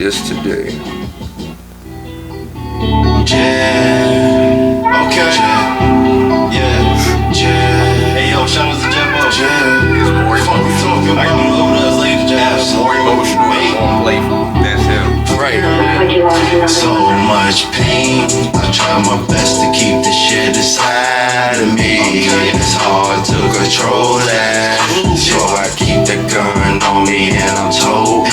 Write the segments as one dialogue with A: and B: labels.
A: This today.
B: Jam. Okay. Yeah. Hey yo, shout out to Jam.
C: It's more emotional.
B: I can move over to us later, Jam.
C: It's more emotional and more playful. That's him.
A: Right.
B: So much pain. I try my best to keep the shit inside of me. It's hard to control that. So I keep the gun on me and I'm told.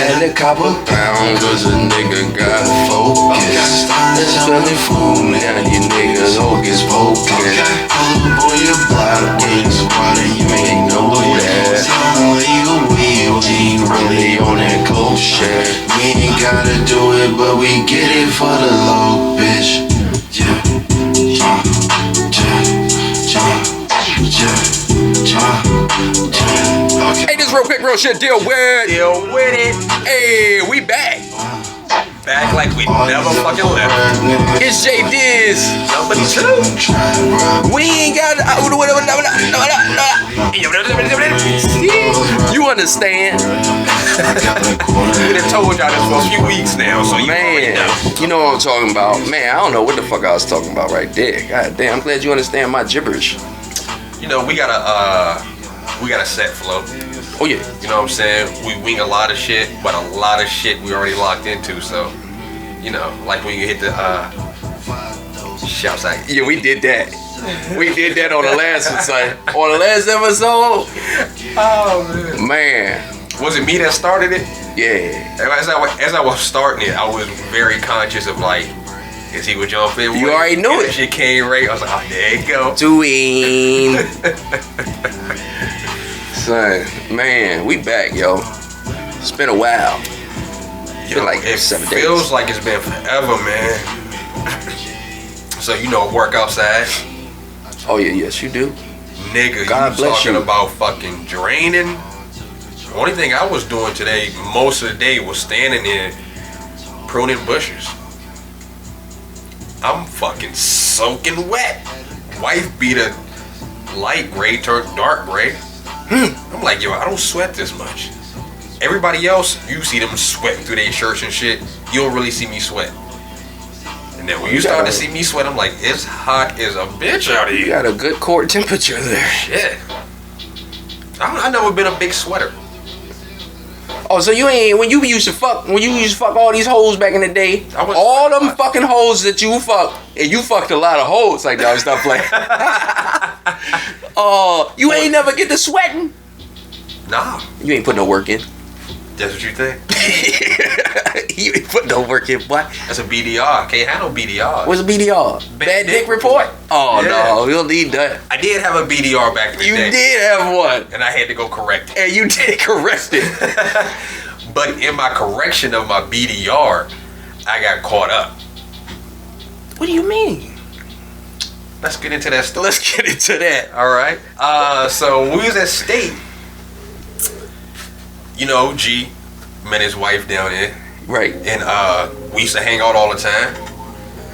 B: Had a couple pounds cause a nigga got focused. That's really fool, now you niggas hocus pocus. Pull up on your block, games water, you ain't know that. Illegal weed, we ain't really on that coke shit. We ain't gotta do it, but we get it for the low, bitch.
A: Hey, this real quick, real shit. Deal with
C: it.
A: Hey, we back.
C: Back like we never fucking left.
A: It's J Diz.
C: Number 2.
A: We ain't got. You understand?
C: We done told y'all this for a few weeks now, so you already
A: Man,
C: know.
A: you know what I'm talking about. Man, I don't know what the fuck I was talking about right there. God damn, I'm glad you understand my gibberish.
C: You know, we got a set flow.
A: Oh yeah.
C: You know what I'm saying? We wing a lot of shit, but a lot of shit we already locked into. So, you know, like when you hit the shouts out.
A: Yeah, we did that. We did that on the last episode. On the last episode.
C: Oh man.
A: Man.
C: Was it me that started it?
A: Yeah.
C: As I was starting it, I was very conscious of like, is he would jump in?
A: You already knew
C: and
A: it.
C: That shit came right. I was like, oh, there you go.
A: Doing. Son, man, we back, yo. It's been a while. It's been like 7 days.
C: It feels like it's been forever, man. So, you know, work outside.
A: Oh yeah, yes you do.
C: Nigga,
A: God
C: you
A: bless
C: talking
A: you.
C: about fucking draining. The only thing I was doing today, most of the day, was standing there pruning bushes. I'm fucking soaking wet. Wife beat a light gray turned dark gray. I'm like, yo, I don't sweat this much. Everybody else, you see them sweating through their shirts and shit. You don't really see me sweat. And then when you start to see me sweat, I'm like, it's hot as a bitch out
A: You
C: here.
A: got a good core temperature there.
C: Shit. I never been a big sweater.
A: Oh, so you ain't when you used to fuck all these hoes back in the day,
C: I was-
A: all them fucking hoes that you fucked, and you fucked a lot of hoes like that stuff like. Oh, you ain't never get to sweating.
C: Nah,
A: You ain't put no work in.
C: that's what you think.
A: You ain't put no work in, boy.
C: That's a BDR. Can't handle BDR.
A: What's a BDR? Bad dick report? Oh
C: Yeah.
A: no, we don't need that.
C: I did have a BDR back in the
A: You
C: day.
A: did have one,
C: And I had to go correct it.
A: and you did correct it.
C: But in my correction of my BDR, I got caught up.
A: What do you mean?
C: Let's get into that story.
A: Let's get into that.
C: All right. So when we was at state, you know, G met his wife down there,
A: Right.
C: and we used to hang out all the time.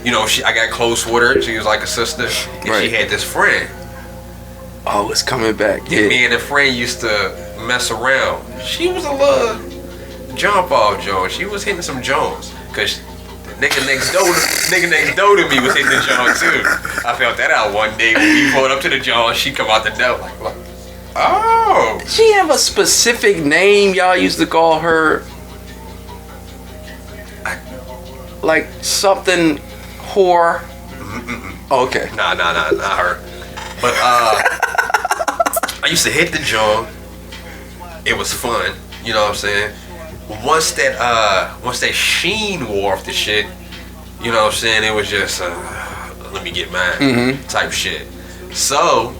C: You know, I got close with her. She was like a sister, and
A: Right.
C: she had this friend.
A: Oh, it's coming back.
C: And
A: Yeah.
C: me and the friend used to mess around. She was a little jump off Jones. She was hitting some Jones, cause the nigga next door to me was hitting the Jones too. I felt that out one day when we pulled up to the Jones. She come out the door like, oh.
A: She have a specific name y'all used to call her? Like something whore? Okay.
C: Nah, not her. But I used to hit the Jones. It was fun, you know what I'm saying? Once that sheen wore off the shit, you know what I'm saying, it was just let me get mine type shit. So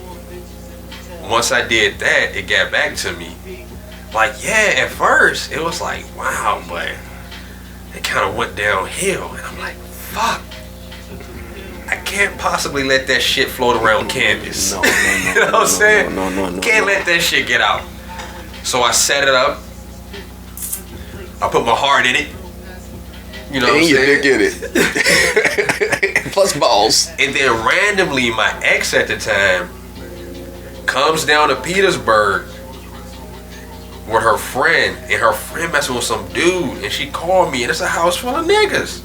C: once I did that, it got back to me. Like, yeah, at first it was like, wow, but it kind of went downhill, and I'm like, fuck, I can't possibly let that shit float around canvas.
A: No,
C: you know what I'm saying?
A: No.
C: Can't let that shit get out. So I set it up. I put my heart in it. You know what I'm
A: And your
C: saying?
A: dick in it. Plus balls.
C: And then randomly, my ex at the time comes down to Petersburg with her friend, and her friend messing with some dude, and she called me, and it's a house full of niggas.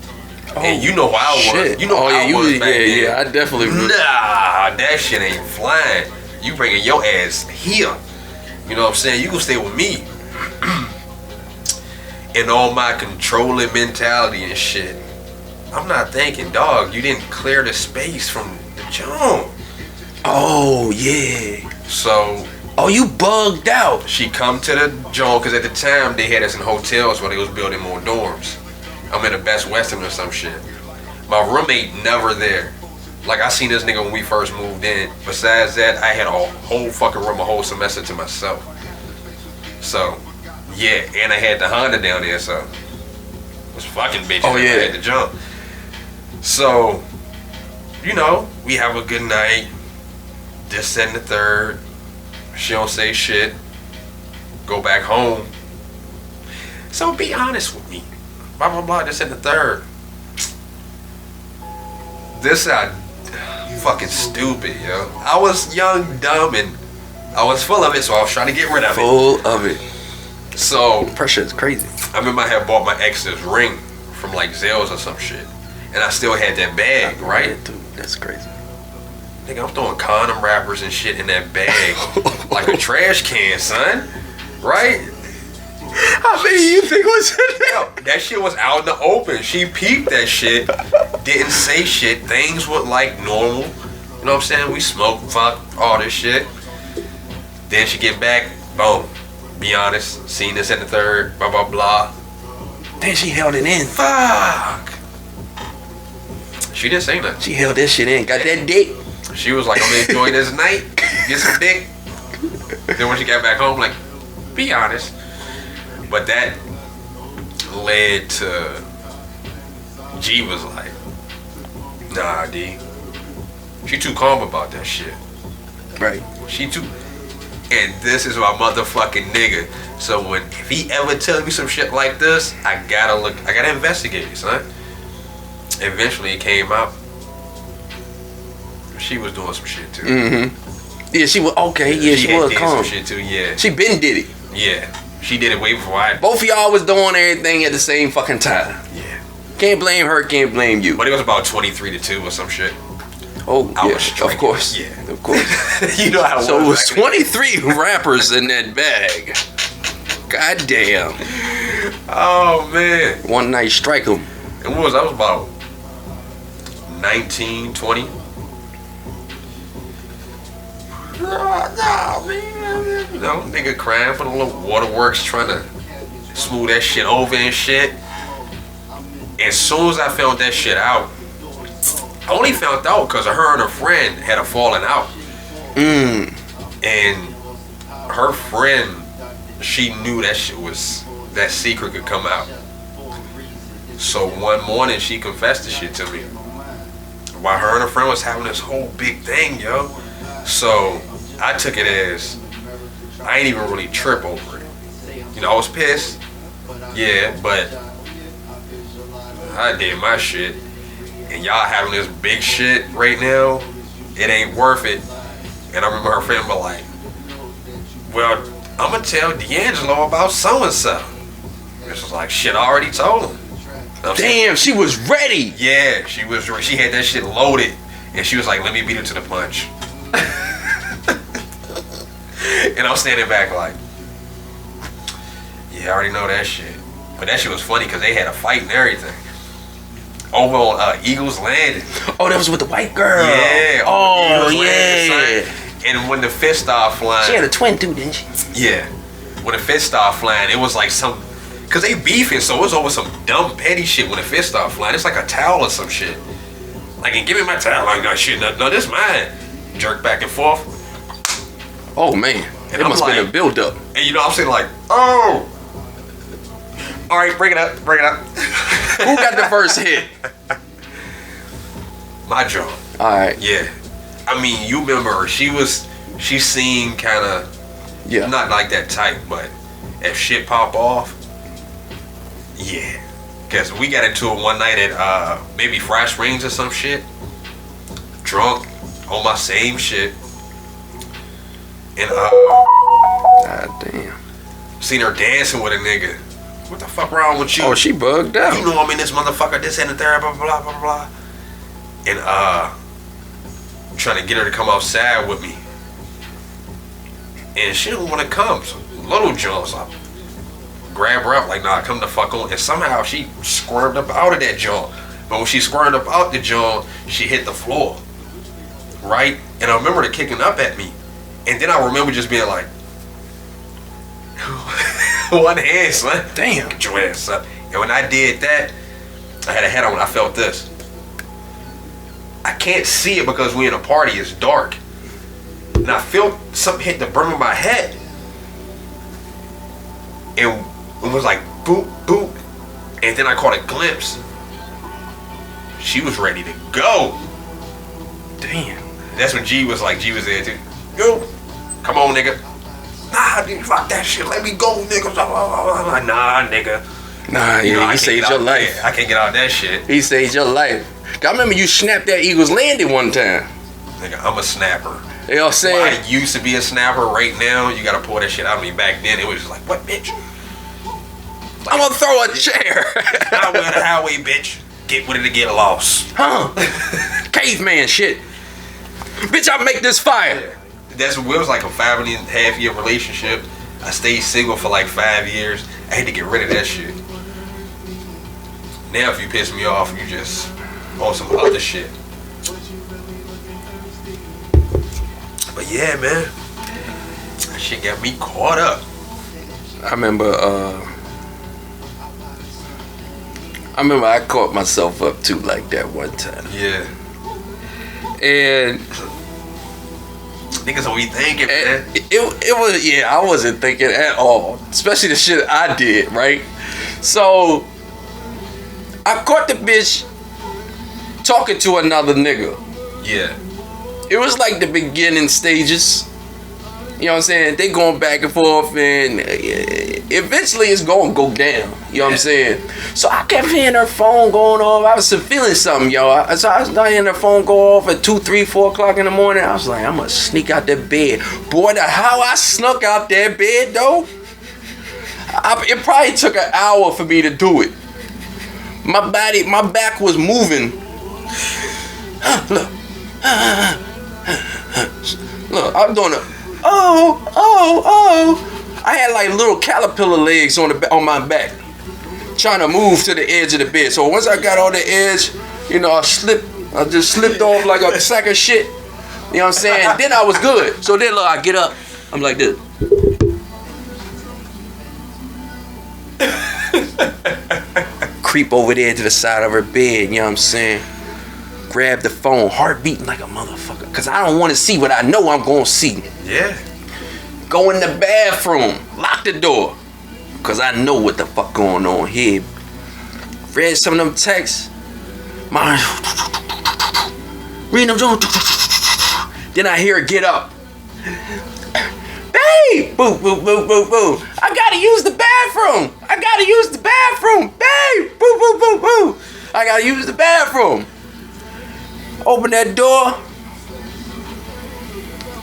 C: And you know how I was. You know how I was back then.
A: Yeah, I definitely was.
C: Nah, that shit ain't flying. You bringing your ass here. You know what I'm saying? You can stay with me. And all my controlling mentality and shit. I'm not thinking, dog, you didn't clear the space from the jump.
A: Oh, yeah.
C: So...
A: Oh, you bugged out.
C: She come to the joint, because at the time, they had us in hotels where they was building more dorms. I'm in the Best Western or some shit. My roommate never there. Like, I seen this nigga when we first moved in. Besides that, I had a whole fucking room, a whole semester to myself. So, yeah, and I had the Honda down there, so... It was fucking bitches.
A: Oh, yeah.
C: I had to jump. So, you know, we have a good night. This, that, and the third. She don't say shit. Go back home. So be honest with me. Blah, blah, blah. This, and the third. This fucking stupid, yo. I was young, dumb, and I was full of it, so I was trying to get rid of it.
A: Full of it.
C: So
A: Pressure is crazy.
C: I remember I had bought my ex's ring from like Zales or some shit. And I still had that bag, right?
A: Dude, that's crazy.
C: Nigga, I'm throwing condom wrappers and shit in that bag like a trash can, son. Right?
A: How many you think was in there?
C: Yo, that shit was out in the open. She peeped that shit, didn't say shit. Things were like normal. You know what I'm saying? We smoked, fuck, all this shit. Then she get back, boom. Be honest, seen this in the third, blah, blah, blah.
A: Then she held it in.
C: Fuck. She didn't say nothing.
A: She held that shit in. Got that dick.
C: She was like, I'm gonna enjoy this night, get some dick. Then when she got back home, like, be honest. But that led to G was like, nah, D. She too calm about that shit.
A: Right.
C: She too. And this is my motherfucking nigga. So if he ever tells me some shit like this, I gotta investigate it, son. Eventually it came out. She was doing some shit too.
A: Mm-hmm. Yeah, she was okay. Yeah, she was calm.
C: Some shit too. Yeah.
A: She been did it.
C: Yeah. She did it way before I.
A: Both of y'all was doing everything at the same fucking time.
C: Yeah.
A: Can't blame her. Can't blame you.
C: But it was about 23-2 or some shit.
A: Oh,
C: I
A: yeah,
C: was striking.
A: of course.
C: Yeah.
A: Of course.
C: You know how.
A: So it was 23 rappers in that bag. God damn.
C: Oh man.
A: One night strike 'em.
C: And what was I was about 19, 20. Nah, man. You know, nigga crying for the little waterworks, trying to smooth that shit over and shit. As soon as I found that shit out, I only found out because her and her friend had a falling out. And her friend, she knew that shit was, that secret could come out. So one morning she confessed the shit to me. While her and her friend was having this whole big thing, yo. So I took it as, I ain't even really trip over it. You know, I was pissed. Yeah, but I did my shit. And y'all having this big shit right now, it ain't worth it. And I remember her friend was like, well, I'm gonna tell D'Angelo about so-and-so. And she was like, shit, I already told him.
A: Damn, she was ready.
C: Yeah, she was. She had that shit loaded. And she was like, let me beat her to the punch. And I'm standing back like, yeah, I already know that shit. But that shit was funny because they had a fight and everything. Over on Eagles Landing.
A: Oh, that was with the white girl.
C: Yeah.
A: Oh,
C: Eagles
A: yeah.
C: Landing, and when the fist started flying.
A: She had a twin too, didn't she?
C: Yeah. When the fist started flying, it was like some, because they beefing, so it was over some dumb petty shit when the fist started flying. It's like a towel or some shit. Like, and give me my towel. Like, no, shit, no, this mine. Jerk back and forth.
A: Oh, man.
C: And
A: It
C: I'm
A: must have been
C: like-
A: a build-up.
C: And you know, I'm saying like, oh. All right, bring it up.
A: Who got the first hit?
C: My jaw.
A: All right.
C: Yeah. I mean, you remember her. She seemed kind of,
A: Yeah.
C: not like that type, but if shit pop off, yeah. Because we got into it one night at maybe Fry Springs or some shit. Drunk, on my same shit. And
A: God damn.
C: Seen her dancing with a nigga. What the fuck wrong with you?
A: Oh, she bugged out.
C: You know I'm in this motherfucker, this and the third, blah, blah, blah, blah, blah. And, I'm trying to get her to come outside with me. And she don't want to come. So Little John, so I grab her up like, nah, come the fuck on. And somehow she squirmed up out of that joint. But when she squirmed up out the joint, she hit the floor. Right? And I remember her kicking up at me. And then I remember just being like, one hand, son.
A: Damn.
C: Get your ass up. And when I did that, I had a head on when I felt this. I can't see it because we in a party, it's dark. And I felt something hit the brim of my head. And it was like boop, boop. And then I caught a glimpse. She was ready to go.
A: Damn.
C: That's when G was there too. Yo, come on, nigga. Nah, dude, fuck that shit. Let me go, nigga. Nah, nigga.
A: Nah, he saved your life.
C: I can't get out of that shit.
A: He saved your life. I remember you snapped that Eagles landing one time.
C: Nigga, I'm a snapper.
A: You know what I'm saying?
C: Well, I used to be a snapper. Right now, you gotta pull that shit out of me. Back then, it was just like, what, bitch?
A: I'm gonna throw a chair.
C: Highway on the highway, bitch. Get with it to get lost.
A: Huh? Caveman shit. Bitch, I'll make this fire.
C: Yeah. That's what it was like, a 5.5 year relationship. I stayed single for like 5 years. I had to get rid of that shit. Now, if you piss me off, you just on some other shit. But yeah, man, that shit got me caught up.
A: I remember I caught myself up too like that one time.
C: Yeah.
A: And
C: niggas always thinking, man.
A: It was, yeah, I wasn't thinking at all. Especially the shit I did, right? So I caught the bitch talking to another nigga.
C: Yeah.
A: It was like the beginning stages. You know what I'm saying? They going back and forth, and eventually it's going to go down. You know what I'm saying? So I kept hearing her phone going off. I was feeling something, yo. So I was hearing her phone go off at 2, 3, 4 o'clock in the morning. I was like, I'm going to sneak out that bed. Boy, how I snuck out that bed, though. It probably took an hour for me to do it. My back was moving. Look, I'm doing a oh. I had like little caterpillar legs on my back, trying to move to the edge of the bed. So once I got on the edge, you know, I just slipped off like a sack of shit. You know what I'm saying? Then I was good. So then look, I get up, I'm like this. Creep over there to the side of her bed, you know what I'm saying? Grab the phone, heart beating like a motherfucker. Cause I don't want to see what I know I'm gonna see.
C: Yeah.
A: Go in the bathroom, lock the door. Cause I know what the fuck going on here. Read some of them texts. Reading them. Then I hear her get up. Babe! Boo, boo, boo, boo, boo. I gotta use the bathroom. Babe! Boo, boo, boo, boo. I gotta use the bathroom. Open that door.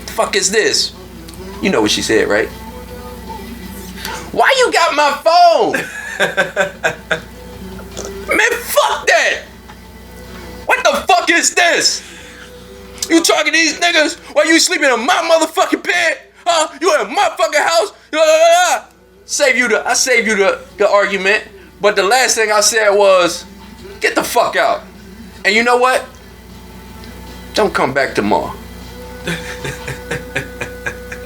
A: The fuck is this? You know what she said, right? Why you got my phone? Man, fuck that. What the fuck is this? You talking to these niggas while you sleeping in my motherfucking bed? Huh? You in my fucking house? I saved you the argument. But the last thing I said was, get the fuck out. And you know what? Don't come back tomorrow. You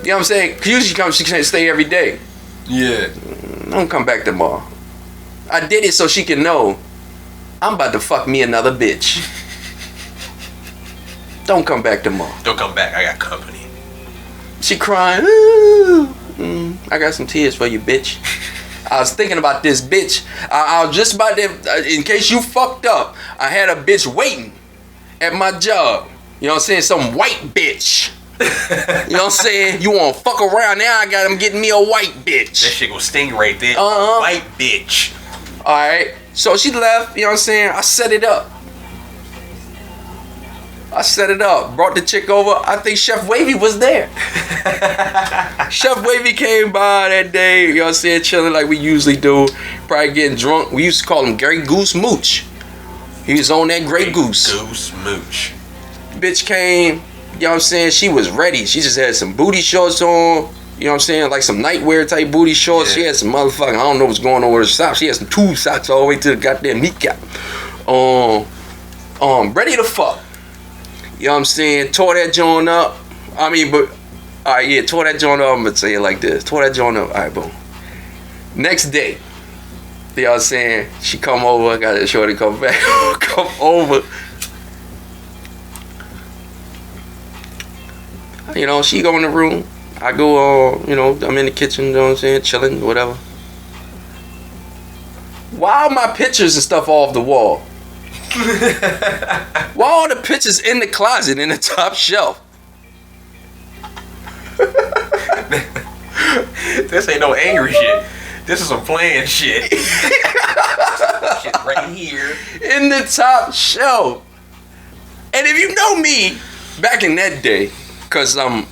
A: know what I'm saying? Cause usually she can't stay every day.
C: Yeah.
A: Don't come back tomorrow. I did it so she can know I'm about to fuck me another bitch. Don't come back tomorrow.
C: Don't come back. I got company.
A: She crying. Ooh. I got some tears for you, bitch. I was thinking about this bitch. I was just about to, in case you fucked up, I had a bitch waiting at my job. You know what I'm saying? Some white bitch. You know what I'm saying? You want to fuck around now? I got him getting me a white bitch.
C: That shit gonna sting right there. White bitch.
A: Alright. So she left. You know what I'm saying? I set it up. I set it up, brought the chick over. I think Chef Wavy was there. Chef Wavy came by that day, you know what I'm saying, chilling like we usually do. Probably getting drunk. We used to call him Grey Goose Mooch. He was on that Grey Goose.
C: Goose Mooch.
A: Bitch came, you know what I'm saying, she was ready. She just had some booty shorts on. You know what I'm saying? Like some nightwear type booty shorts.
C: Yeah.
A: She had some motherfucking, I don't know what's going on with her socks. She had some tube socks all the way to the goddamn kneecap. Ready to fuck. You know what I'm saying? Tore that joint up. I mean, but, alright, yeah, tore that joint up. I'm gonna say it like this. Tore that joint up. Alright, boom. Next day, you know what I'm saying? She come over. I got that shorty come back. Come over. You know, she go in the room. I go, you know, I'm in the kitchen, you know what I'm saying? Chilling, whatever. Why are my pictures and stuff off the wall? Why are all the pictures in the closet in the top shelf?
C: This ain't no angry shit. This is some playing shit. Shit right here.
A: In the top shelf. And if you know me, back in that day, because I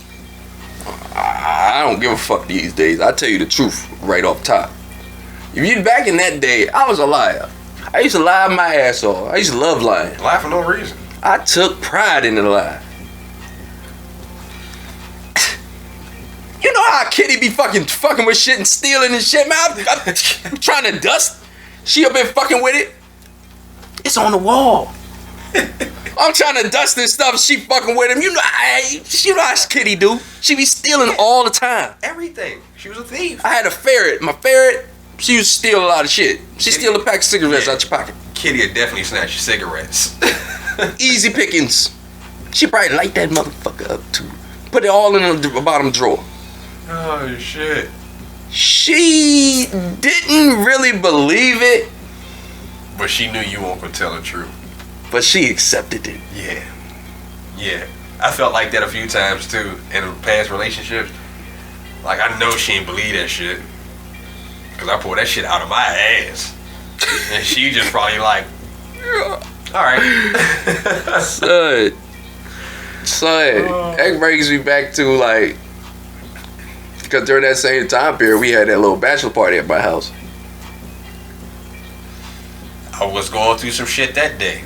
A: don't give a fuck these days. I tell you the truth right off top. If you back in that day, I was a liar. I used to lie my ass off. I used to love lying.
C: Lie for no reason.
A: I took pride in the lie. You know how Kitty be fucking with shit and stealing and shit, man? I'm trying to dust. She up been fucking with it. It's on the wall. I'm trying to dust this stuff. She fucking with him. You know how Kitty do. She be stealing all the time.
C: Everything. She was a thief.
A: I had a ferret. My ferret, she used to steal a lot of shit. She steal a pack of cigarettes out your pocket.
C: Kitty would definitely snatch your cigarettes.
A: Easy pickings. She probably light that motherfucker up too. Put it all in the bottom drawer.
C: Oh shit.
A: She didn't really believe it,
C: But she knew you weren't gonna tell the truth.
A: but she accepted it.
C: Yeah. Yeah. I felt like that a few times too in past relationships. Like I know she didn't believe that shit. Cause I pulled that shit out of my ass. And she just probably like, alright.
A: Son, that brings me back to like, because during that same time period, we had that little bachelor party at my house.
C: I was going through some shit that day.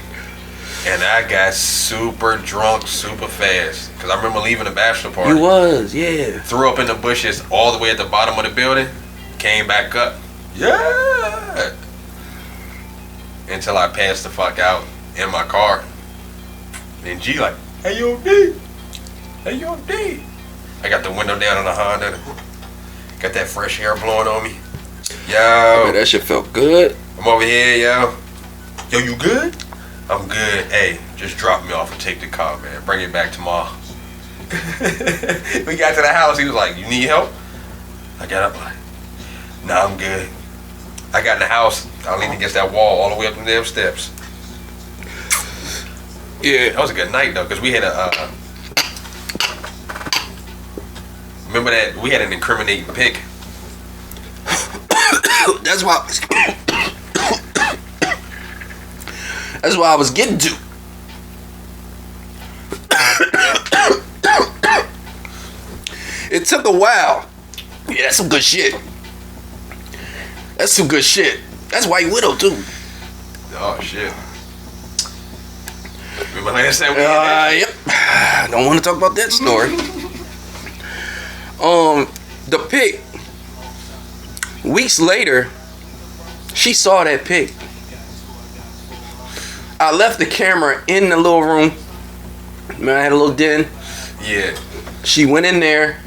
C: And I got super drunk super fast. Cause I remember leaving the bachelor party.
A: You was, yeah.
C: Threw up in the bushes all the way at the bottom of the building. Came back up. Yeah. Until I passed the fuck out in my car. And G like, hey yo D. Hey yo D. I got the window down on the Honda. Got that fresh air blowing on me. Yo.
A: Man, that shit felt good.
C: I'm over here, yo. Yo, you good? I'm good. Hey, just drop me off and take the car, man. Bring it back tomorrow. We got to the house. He was like, you need help? I got up like, nah, I'm good. I got in the house. I leaned against that wall all the way up them damn steps.
A: Yeah.
C: That was a good night, though, because we had a... remember that? We had an incriminating pic.
A: That's why I was getting to. It took a while. Yeah, that's some good shit. That's some good shit. That's White Widow too.
C: Oh shit. Remember last time we had that shit?
A: Yep. I don't want to talk about that story. The pic. Weeks later, she saw that pic. I left the camera in the little room. Man, I had a little den.
C: Yeah.
A: She went in there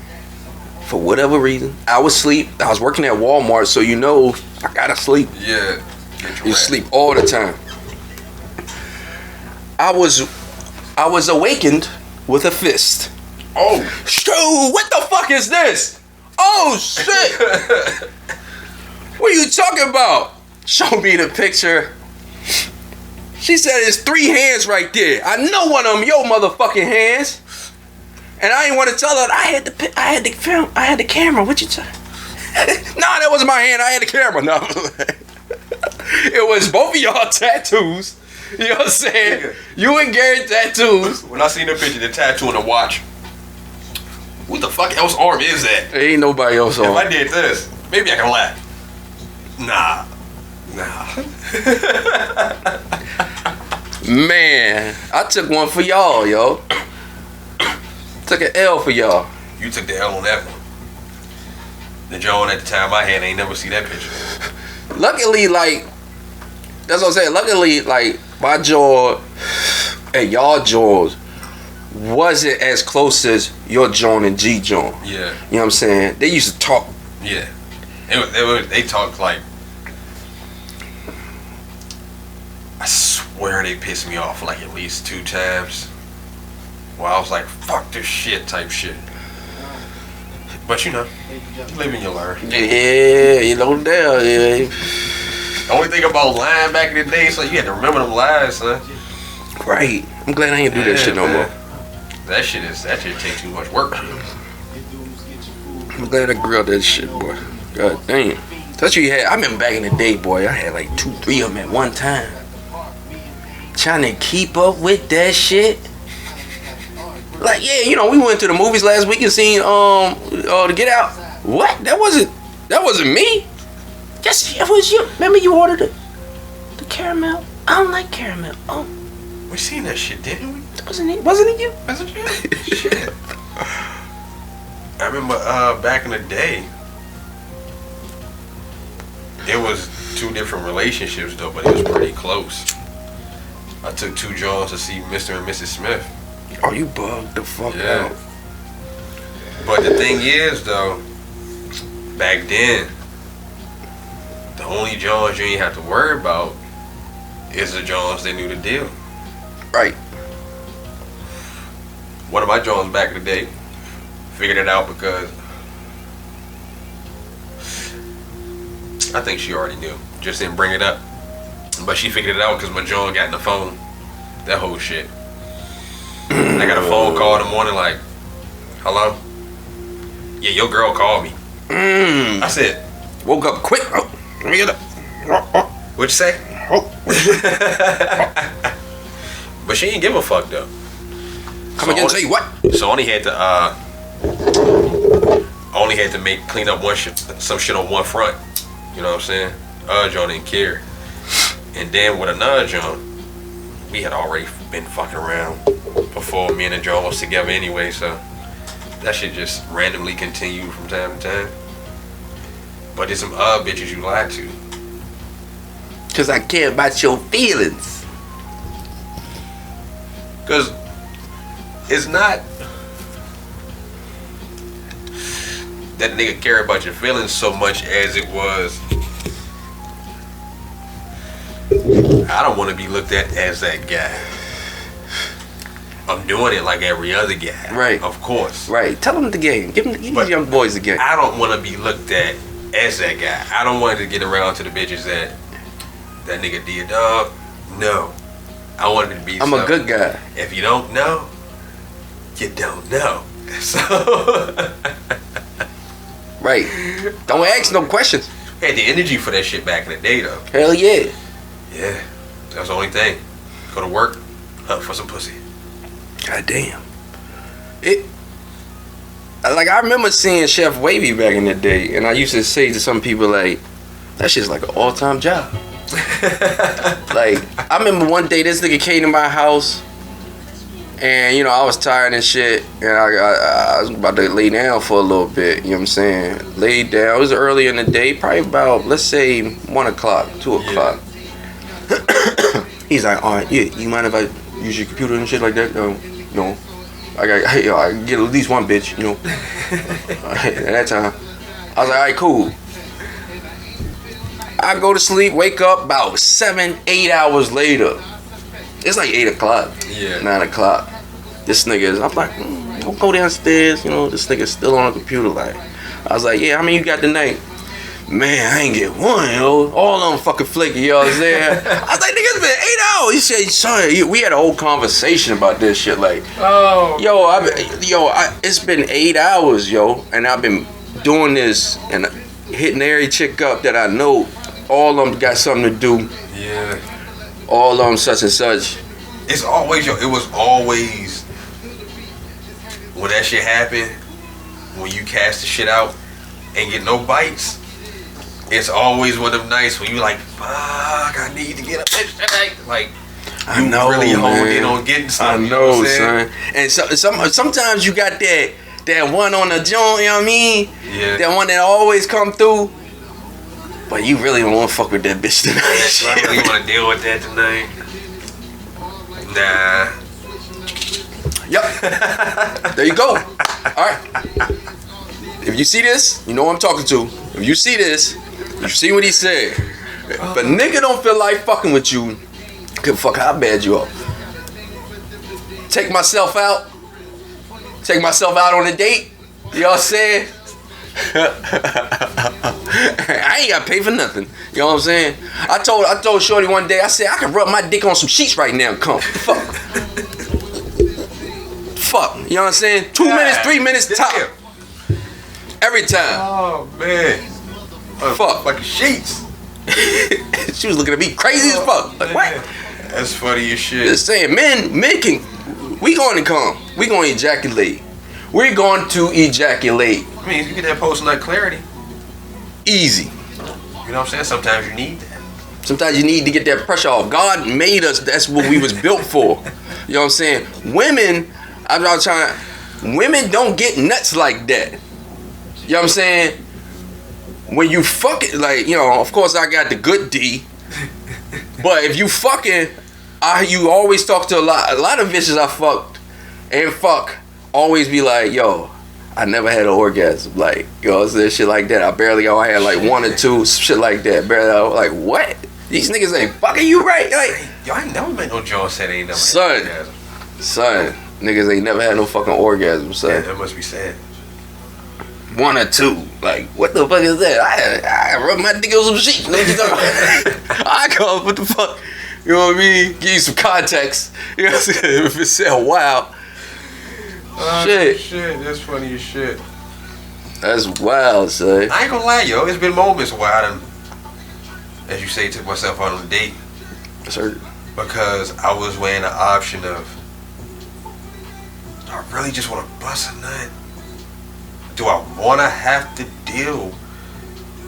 A: for whatever reason. I was asleep. I was working at Walmart, so you know I gotta sleep.
C: Yeah. Get your
A: You
C: rest.
A: sleep all the time. I was awakened with a fist.
C: Oh.
A: Shoo, what the fuck is this? Oh shit! What are you talking about? Show me the picture. She said there's 3 hands right there. I know one of them your motherfucking hands. And I didn't want to tell her I had the film. I had the camera. What you tell? Nah, that wasn't my hand. I had the camera. No. It was both of y'all tattoos. You know what I'm saying? You and Gary tattoos.
C: When I seen the picture, the tattoo on the watch. What the fuck else arm is that?
A: There ain't nobody else
C: If
A: on.
C: I did this, maybe I can laugh. Nah.
A: Man, I took one for y'all, yo. Took an L for y'all.
C: You took the L on that one. The John at the time I had, I ain't never see that picture.
A: Luckily, like, that's what I'm saying. Luckily, like, my jaw and y'all jaws wasn't as close as your John and G John.
C: Yeah.
A: You know what I'm saying? They used to talk.
C: Yeah. They talked like, I swear they pissed me off like at least 2 times. Well, I was like, fuck this shit type shit. But you know, you live and you learn.
A: Yeah, you know there. Yeah.
C: The only thing about lying back in the day, so you had to remember them lies, son.
A: Right. I'm glad I ain't do that shit no more.
C: That shit take too much work.
A: I'm glad I grew out that shit, boy. God damn. That's what you had. I remember back in the day, boy, I had like 2, 3 of them at one time. Trying to keep up with that shit. Like, yeah, you know, we went to the movies last week and seen to Get Out. What? That wasn't me. Yes, it was you. Remember you ordered the caramel? I don't like caramel. Oh,
C: We seen that shit, didn't we?
A: wasn't it you?
C: Wasn't you? Shit. I remember back in the day, it was 2 different relationships though, but it was pretty close. I took 2 Johns to see Mr. and Mrs. Smith.
A: Oh, you bugged the fuck
C: Yeah.
A: out.
C: But the thing is though, back then, the only Johns you ain't have to worry about is the Johns that knew the deal.
A: Right.
C: One of my Johns back in the day figured it out because I think she already knew, just didn't bring it up. But she figured it out because my John got in the phone. That whole shit. I got a phone call in the morning like, hello? Yeah, your girl called me. I said,
A: Woke up quick. Oh, let me get up.
C: what'd you say? But she ain't give a fuck though.
A: Come again, say what?
C: So only had to clean up some shit on one front. You know what I'm saying? John didn't care. And then with another John, we had already been fucking around before me and the John was together anyway, so that shit just randomly continued from time to time. But there's some bitches you lied to.
A: Cause I care about your feelings.
C: Cause it's not that nigga care about your feelings so much as it was, I don't want to be looked at as that guy. I'm doing it like every other guy.
A: Right.
C: Of course.
A: Right. Tell them the game. Give these young boys the game.
C: I don't want to be looked at as that guy. I don't want to get around to the bitches that nigga did, dog. No. I wanted to be
A: I'm a good guy.
C: If you don't know, you don't know. So
A: Right. Don't ask no questions.
C: had the energy for that shit back in the day though.
A: Hell yeah.
C: Yeah. That was the only thing. Go to work, hunt for some pussy.
A: God damn. Like, I remember seeing Chef Wavy back in the day, and I used to say to some people, like, that shit's like an all-time job. Like, I remember one day this nigga came to my house, and, you know, I was tired and shit, and I was about to lay down for a little bit, you know what I'm saying? Laid down. It was early in the day, probably about, let's say, 1 o'clock, 2 o'clock. He's like, all right, yeah, you mind if I use your computer and shit like that? No. I get at least one bitch, you know. At that time, I was like, all right, cool. I go to sleep, wake up about 7-8 hours later. It's like 8 o'clock, 9 o'clock. This nigga is, I'm like, don't go downstairs, you know. This nigga's still on the computer. Like, I was like, yeah, how many you got tonight? Man, I ain't get one, yo. All of them fucking flaky, yo. I was there. I was like, nigga, it's been 8 hours. He said, sorry. We had a whole conversation about this shit. Like, it's been 8 hours, yo. And I've been doing this and hitting every chick up that I know. All of them got something to do.
C: Yeah.
A: all such and such.
C: It's always, yo, it was always, when that shit happened, when you cast the shit out and get no bites, it's always one of them nights when you like, fuck, I need to get up tonight. Like,
A: I
C: you
A: know,
C: really honed
A: man.
C: in on getting something.
A: I know,
C: you know what I'm
A: son. And sometimes you got that one on the joint, you know what I mean?
C: Yeah.
A: That one that always come through. But you really don't want to fuck with that bitch tonight.
C: I really want to deal with that tonight. Nah.
A: Yep. There you go. Alright. If you see this, you know who I'm talking to. If you see this, you see what he said. If a nigga don't feel like fucking with you, give a fuck how bad you are. Take myself out on a date. You know what I'm saying? I ain't gotta pay for nothing. You know what I'm saying? I told Shorty one day, I said, I can rub my dick on some sheets right now and come. Fuck. Fuck. You know what I'm saying? 2 minutes, 3 minutes top. Every time.
C: Oh, man.
A: Fuck.
C: Like sheets.
A: She was looking at me crazy as fuck. Like, what?
C: That's funny as shit.
A: Just saying, men can, we going to come. We going to ejaculate. We're going to ejaculate.
C: I mean, you get that post-nut clarity.
A: Easy.
C: You know what I'm saying? Sometimes you need that.
A: Sometimes you need to get that pressure off. God made us. That's what we was built for. You know what I'm saying? Women, women don't get nuts like that. You know what I'm saying? When you fucking, like, you know, of course I got the good D. But if you fucking, you always talk to a lot of bitches I fucked and fuck. Always be like, yo, I never had an orgasm. Like, you know what I'm saying? Shit like that. I had like one or two, shit like that. Barely, I was like, what? These niggas ain't fucking you right? Like,
C: yo, I ain't never met no John said ain't never
A: son,
C: had an orgasm.
A: Son, niggas ain't never had no fucking orgasm, son.
C: Yeah, that must be sad.
A: One or two. Like, what the fuck is that? I rub my dick on some sheets. You know what you talking about? I come, what the fuck? You know what I mean? Give you some context. You know what I'm saying? If it said wow.
C: Shit, that's funny as shit.
A: That's wild, son.
C: I ain't gonna lie, yo. It's been moments where I done, as you say, took myself out on a date.
A: Sir.
C: Because I was weighing the option of, do I really just want to bust a nut? Do I want to have to deal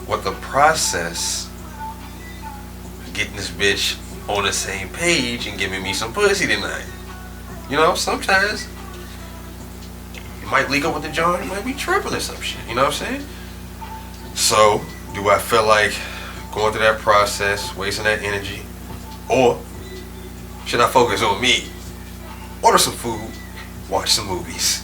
C: with the process of getting this bitch on the same page and giving me some pussy tonight? You know, sometimes you might leak up with the John, you might be tripping or some shit. You know what I'm saying? So, do I feel like going through that process, wasting that energy? Or should I focus on me? Order some food, watch some movies.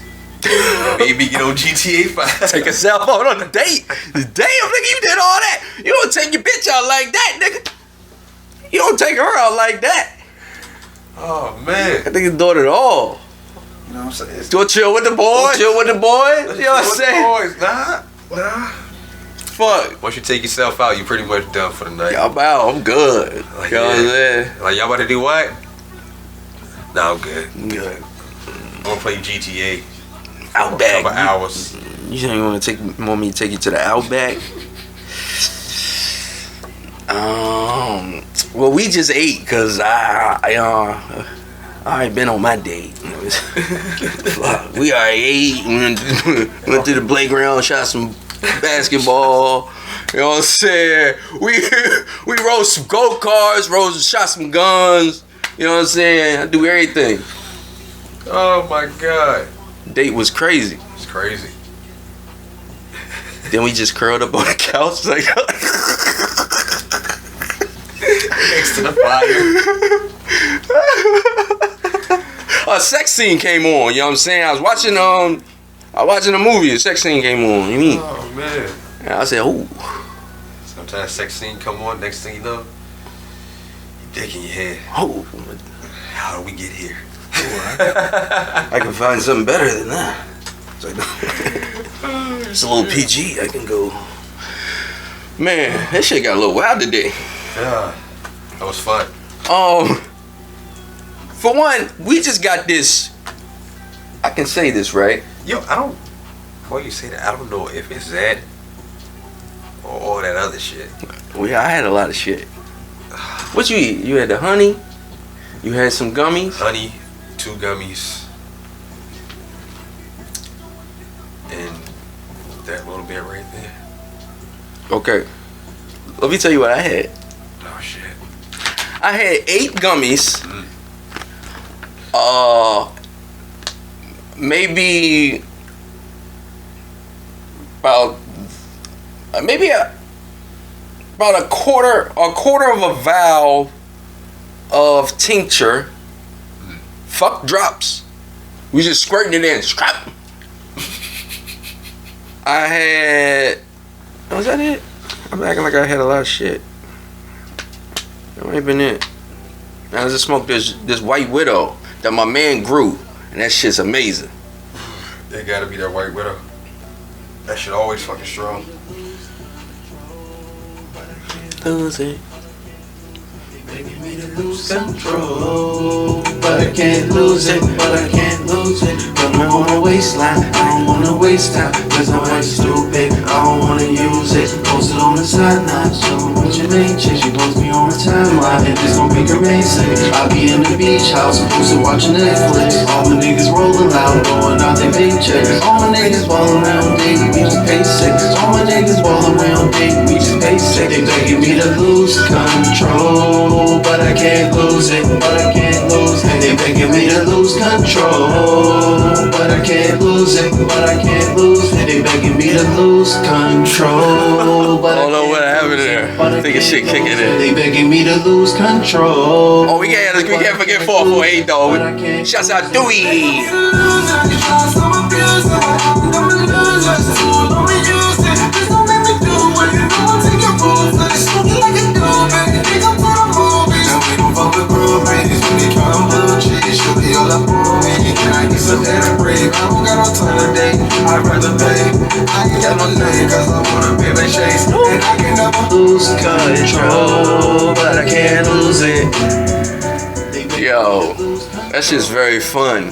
C: Maybe get on GTA 5.
A: Take a cell phone on a date. Damn, nigga, you did all that. You don't take your bitch out like that, nigga. You don't take her out like that.
C: Oh, man.
A: I think it's doing it all.
C: You know what I'm saying?
A: Do a chill with the boys. Chill with the boys. You know what I'm saying?
C: Boys. Nah.
A: Fuck.
C: Once you take yourself out, you pretty much done for the night.
A: I'm out. I'm good.
C: Like,
A: you know what I'm saying?
C: Like, y'all about to do what? Nah, I'm good.
A: I'm good.
C: I'm gonna play GTA.
A: Outback.
C: A couple hours.
A: You want me to take you to the Outback? Well, we just ate because I ain't been on my date. We already ate. Went to the playground, shot some basketball. You know what I'm saying? We rode some go-karts, shot some guns. You know what I'm saying? I do everything.
C: Oh my God.
A: Date was crazy.
C: It's crazy.
A: Then we just curled up on the couch like
C: next to the fire.
A: a sex scene came on, you know what I'm saying? I was watching a movie, a sex scene came on, you mean?
C: Oh man.
A: And I said, ooh.
C: Sometimes sex scene come on, next thing you know, you dick in your head.
A: Oh.
C: How did we get here?
A: I can find something better than that. It's like, it's a little PG, I can go. Man, that shit got a little wild today.
C: Yeah, that was fun.
A: For one, we just got this. I can say this, right?
C: Yo, before you say that, I don't know if it's that or all that other shit.
A: I had a lot of shit. What you eat? You had the honey. You had some gummies.
C: Honey, 2 gummies, and that little bit right there.
A: Okay. Let me tell you what I had.
C: Oh shit.
A: I had 8 gummies. Maybe about about a quarter of a vial of tincture. Fuck drops. We just squirting it in. Scrap. I had. Was that it? I'm acting like I had a lot of shit. That might have been it. Now I just smoked this White Widow that my man grew, and that shit's amazing.
C: It gotta be that White Widow. That shit always fucking strong.
A: Lose it.
B: Begging me to lose control, but I can't lose it, Got me on the waistline, I don't wanna waste time, cause I'm way stupid, I don't wanna use it. Post it on the sideline, show me what your name change. You post me on the timeline, and it's gon' make amazing. I'll be in the beach house, posted watching Netflix. All my niggas rolling loud, blowing out their paychecks. All my niggas ballin' around day, we just pay sick. All my niggas ballin' around day, we just pay sick. They begging me to lose control, but I can't lose it, They begging me to lose control, but I can't lose it, They begging me to lose control, but
A: Hold on, what happened there? I think it's shit kicking in.
B: They begging me to lose control.
A: Oh, we can't forget 448 though. Shouts out Dewey.
B: I'd rather pay. I ain't got no name cause I wanna be the chase. And I can never lose control, but I can't lose it.
A: Yo, that shit's very fun.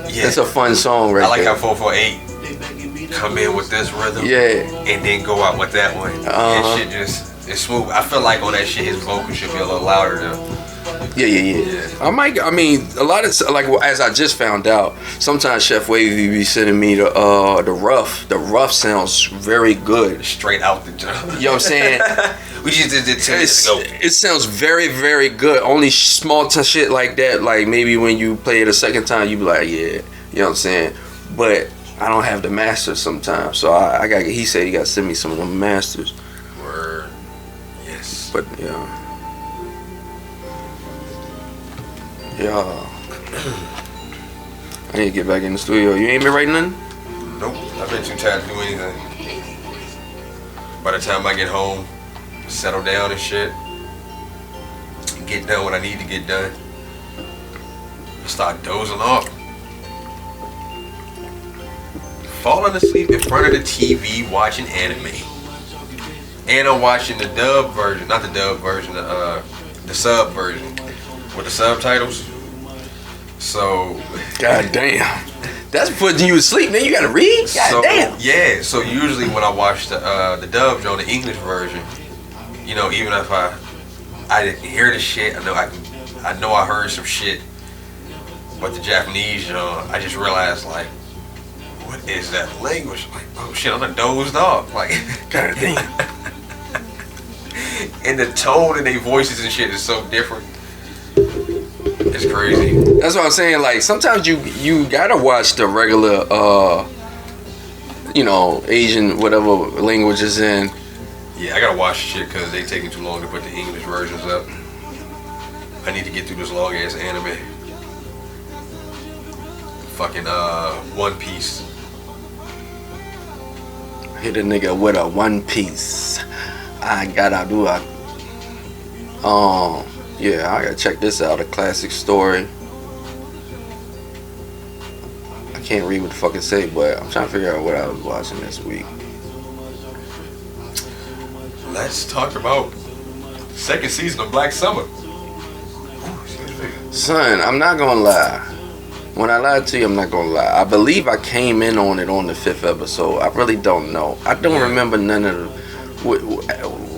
C: Yeah.
A: That's a fun song right
C: I like
A: there.
C: how 448 come in with this rhythm.
A: Yeah.
C: And then go out with that one. And shit just, it's smooth. I feel like on that shit his vocal should be a little louder though.
A: Yeah. I mean, a lot of, like, as I just found out, sometimes Chef Wavy be sending me the rough. The rough sounds very good.
C: Straight out the jump.
A: You know what I'm saying?
C: We just did 10 minutes ago.
A: It sounds very, very good. Only small shit like that, like maybe when you play it a second time, you be like, yeah. You know what I'm saying? But I don't have the masters sometimes, so I got. He said he got to send me some of them masters.
C: Word. Yes.
A: But yeah. I need to get back in the studio. You ain't been writing nothing?
C: Nope. I've been too tired to do anything. By the time I get home, settle down and shit, get done what I need to get done, start dozing off. Falling asleep in front of the TV watching anime. And I'm watching the dub version, not the dub version, the sub version with the subtitles. So,
A: God damn, that's putting you to sleep. Then you gotta read. God damn.
C: Yeah. So usually when I watch the dub on the English version, you know, even if I didn't hear the shit, I know I heard some shit, but the Japanese, you know, I just realized like, what is that language? Like, oh shit, I'm dozed off. Like,
A: God damn.
C: And the tone in their voices and shit is so different. It's crazy.
A: That's what I'm saying. Like sometimes you gotta watch the regular, you know, Asian whatever language is in.
C: Yeah, I gotta watch shit because they taking too long to put the English versions up. I need to get through this long ass anime. Fucking One Piece.
A: Hit a nigga with a One Piece. I gotta do a. Yeah, I gotta check this out. A classic story. I can't read what the fuck it say, but I'm trying to figure out what I was watching this week.
C: Let's talk about second season of Black Summer.
A: Son, I'm not gonna lie. When I lied to you, I'm not gonna lie. I believe I came in on it on the 5th episode. I really don't know. I don't remember none of the.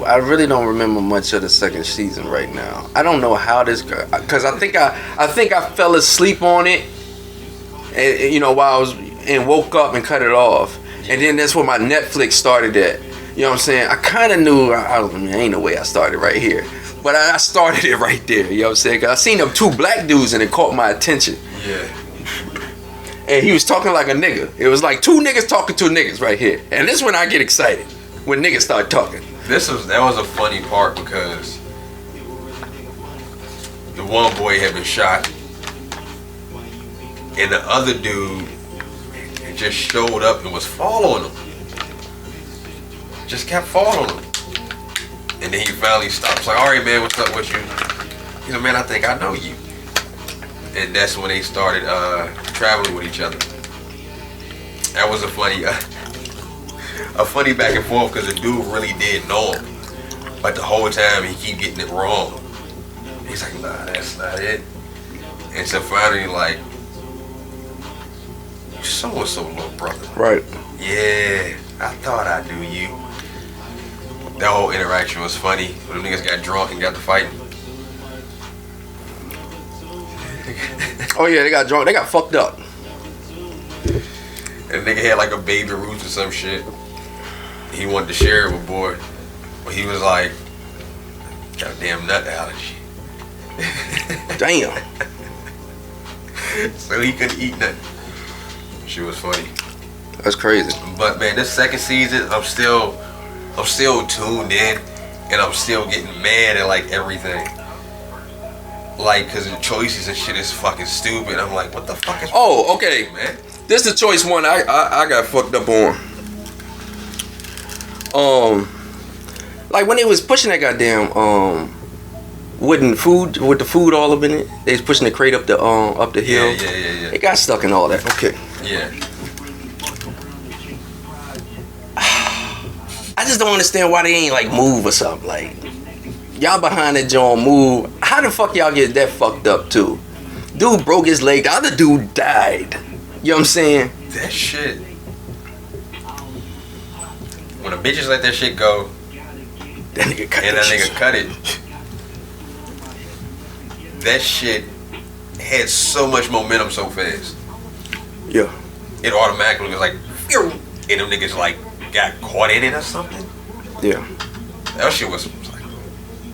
A: I really don't remember much of the second season right now. I don't know how this, because I think I fell asleep on it, and, you know, while I was, and woke up and cut it off, and then that's where my Netflix started at. You know what I'm saying? I kind of knew, I mean, ain't no way I started right here, but I started it right there. You know what I'm saying? 'Cause I seen them 2 black dudes and it caught my attention.
C: Yeah.
A: And he was talking like a nigga. It was like 2 niggas talking to niggas right here. And this is when I get excited, when niggas start talking.
C: That was a funny part because the one boy had been shot, and the other dude just showed up and was following him. Just kept following him. And then he finally stopped. Like, all right, man, what's up with you? He's like, man, I think I know you. And that's when they started traveling with each other. That was a funny back and forth because the dude really did know him. But the whole time he keep getting it wrong. He's like, nah, that's not it. And so finally, like, so-and-so little brother.
A: Right.
C: Yeah, I thought I knew you. That whole interaction was funny. When them niggas got drunk and got to fighting.
A: Oh yeah, they got drunk. They got fucked up.
C: And the nigga had like a baby Ruth or some shit. He wanted to share it with boy. But he was like, goddamn nut allergy.
A: Damn.
C: So he couldn't eat nothing. She was funny.
A: That's crazy.
C: But man, this second season, I'm still tuned in, and I'm still getting mad at like everything. Like, cause the choices and shit is fucking stupid. I'm like, what the fuck is?
A: Oh, okay.
C: Man.
A: This is the choice one I got fucked up on. Like when they was pushing that goddamn wooden food with the food all up in it, they was pushing the crate up the hill.
C: Yeah.
A: It got stuck in all that. Okay.
C: Yeah.
A: I just don't understand why they ain't like move or something. Like, y'all behind that joint move. How the fuck y'all get that fucked up too? Dude broke his leg. The other dude died. You know what I'm saying?
C: That shit. When the bitches let that shit go,
A: That nigga cut
C: and
A: that
C: that
A: shit.
C: nigga cut it, that shit had so much momentum so fast.
A: Yeah.
C: It automatically was like, phew, and them niggas like got caught in it or something.
A: Yeah.
C: That shit was like,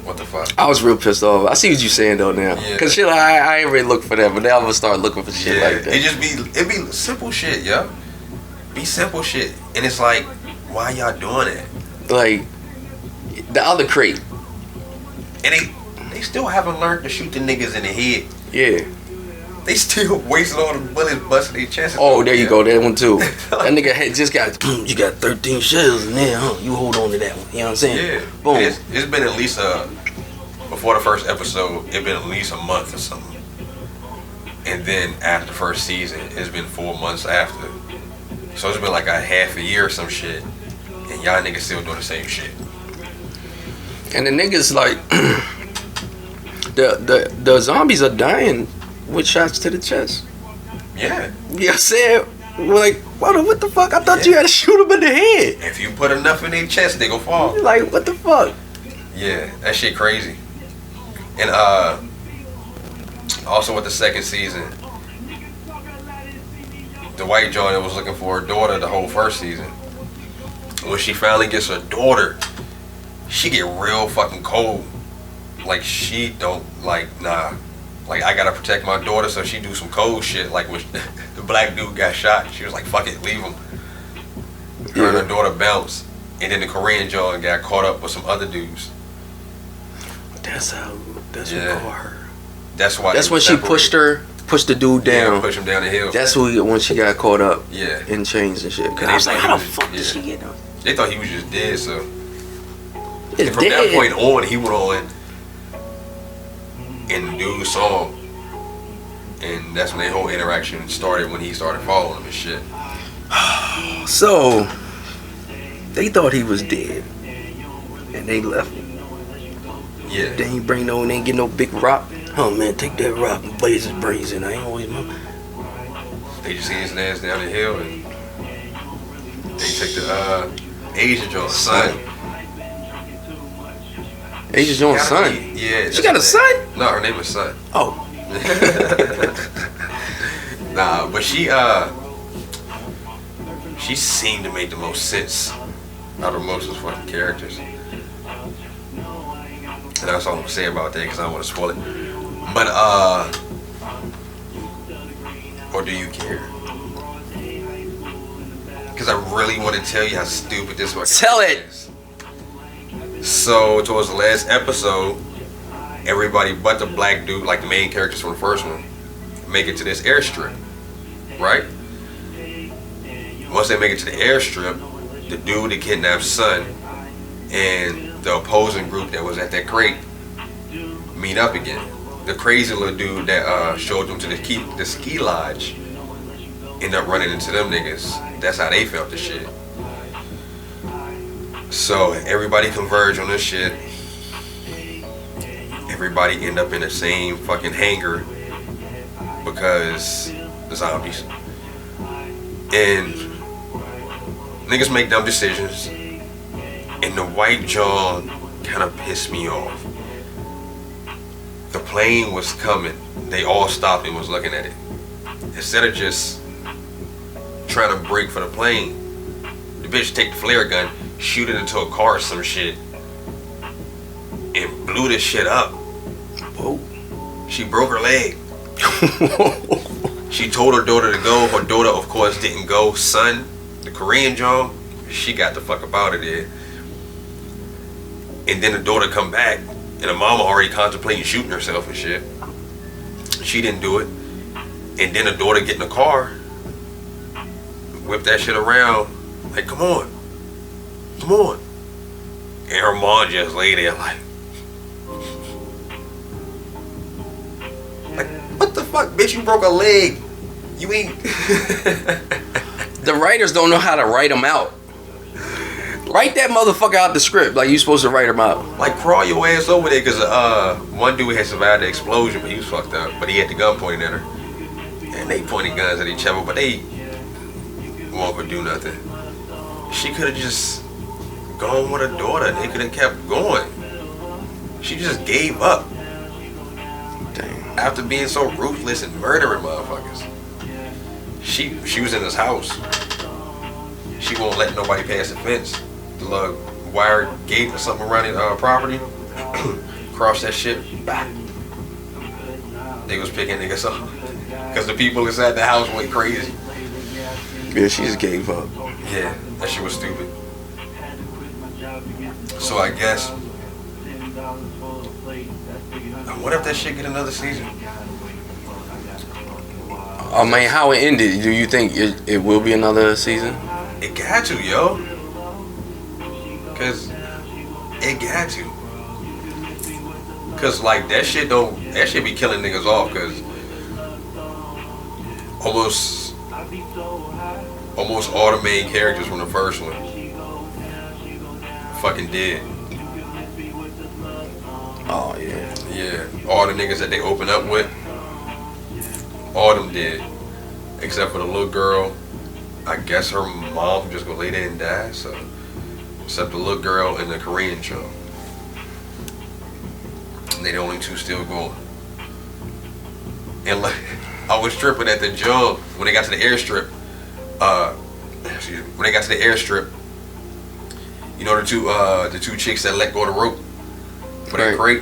C: what the fuck?
A: I was real pissed off. I see what you saying though now.
C: Yeah.
A: Cause shit, I ain't really look for that, but now I'm gonna start looking for shit like that.
C: It be simple shit, yo. Be simple shit, and it's like, why y'all doing it?
A: Like the other crate.
C: And they still haven't learned to shoot the niggas in the head.
A: Yeah.
C: They still wasting all the bullets busting their chests.
A: Oh, there you go. That one too. That nigga had just got. You got 13 shells in there, huh? You hold on to that one. You know what I'm saying?
C: Yeah.
A: Boom.
C: It's been at least before the first episode, it's been at least a month or something. And then after the first season, it's been 4 months after. So it's been like a half a year or some shit. And y'all niggas still doing the same shit.
A: And the niggas like the zombies are dying with shots to the chest.
C: Yeah.
A: You know what I'm saying? We're like, what the fuck? I thought you had to shoot them in the head.
C: If you put enough in their chest, they gon' fall.
A: Like, what the fuck?
C: Yeah, that shit crazy. And also with the second season, the white joint that was looking for her daughter the whole first season. When she finally gets her daughter, she get real fucking cold. Like she don't like nah. Like I gotta protect my daughter, so she do some cold shit. Like when the black dude got shot, she was like, "Fuck it, leave him." Her and her daughter bounced, and then the Korean joint got caught up with some other dudes.
A: That's what caught her.
C: That's why.
A: That's when she pushed the dude down.
C: Yeah, push him down the hill.
A: That's when she got caught up.
C: Yeah.
A: In chains and shit. Cause
C: And
A: I was
C: they
A: like,
C: thought
A: how
C: he
A: the
C: was-
A: fuck did
C: yeah.
A: she get him?
C: They thought he was just dead, so.
A: It's
C: And from
A: dead.
C: that point on, he went on and the dude saw him. And that's when their whole interaction started, when he started following him and shit.
A: So they thought he was dead, and they left him.
C: Yeah.
A: They ain't bring no, they ain't get no big rock. Oh man, take that rock and blaze his brains in. I ain't always remember.
C: They just seen his ass down the hill and they took the Asian joint, son.
A: Asia's Jones' son.
C: Yeah.
A: She got a son?
C: No, her name is Son.
A: Oh.
C: Nah, but she seemed to make the most sense out of most of the fucking characters. And that's all I'm gonna say about that because I don't want to spoil it. But or do you care? Because I really want to tell you how stupid this fucking
A: Tell
C: thing
A: it.
C: is. So towards the last episode, everybody but the black dude, like the main characters from the first one, make it to this airstrip, right? Once they make it to the airstrip, the dude that kidnapped Son and the opposing group that was at that crate meet up again. The crazy little dude that showed them to the ski lodge end up running into them niggas. That's how they felt the shit. So everybody converge on this shit. Everybody end up in the same fucking hangar because the zombies. And niggas make dumb decisions. And the white John kind of pissed me off. The plane was coming. They all stopped and was looking at it. Instead of just trying to break for the plane, the bitch take the flare gun, shoot it into a car or some shit, and blew this shit up.
A: Whoa.
C: She broke her leg. She told her daughter to go. Her daughter, of course, didn't go. Son, the Korean John, she got the fuck up out of there. And then the daughter come back, and the mama already contemplating shooting herself and shit. She didn't do it. And then the daughter get in the car, whip that shit around, like, come on. Come on. And her mom just lay there like, what the fuck, bitch, you broke a leg. You ain't.
A: The writers don't know how to write them out. Write that motherfucker out the script like you supposed to write them out.
C: Like, crawl your ass over there, because one dude had survived the explosion, but he was fucked up. But he had the gun pointing at her. And they pointed guns at each other, but they won't do nothing. She could have just gone with her daughter. They could have kept going. She just gave up.
A: Damn.
C: After being so ruthless and murdering motherfuckers. She was in his house. She won't let nobody pass the fence. The little wire gate or something around the property. Cross that shit. Bah. They was picking niggas up. Because the people inside the house went crazy.
A: Yeah, she just gave up.
C: Yeah, that shit was stupid. So I guess, I wonder if that shit get another season.
A: I mean, how it ended, do you think it will be another season?
C: It got to, yo. Cause it got to. Cause like that shit be killing niggas off. Cause almost all the main characters from the first one fucking dead.
A: Oh yeah.
C: Yeah, all the niggas that they open up with, all them dead, except for the little girl. I guess her mom just gonna lay there and die. So, except the little girl and the Korean show, and they the only two still going. And like, I was tripping at the jump when they got to the airstrip. When they got to the airstrip, you know the two chicks that let go of the rope for that crate.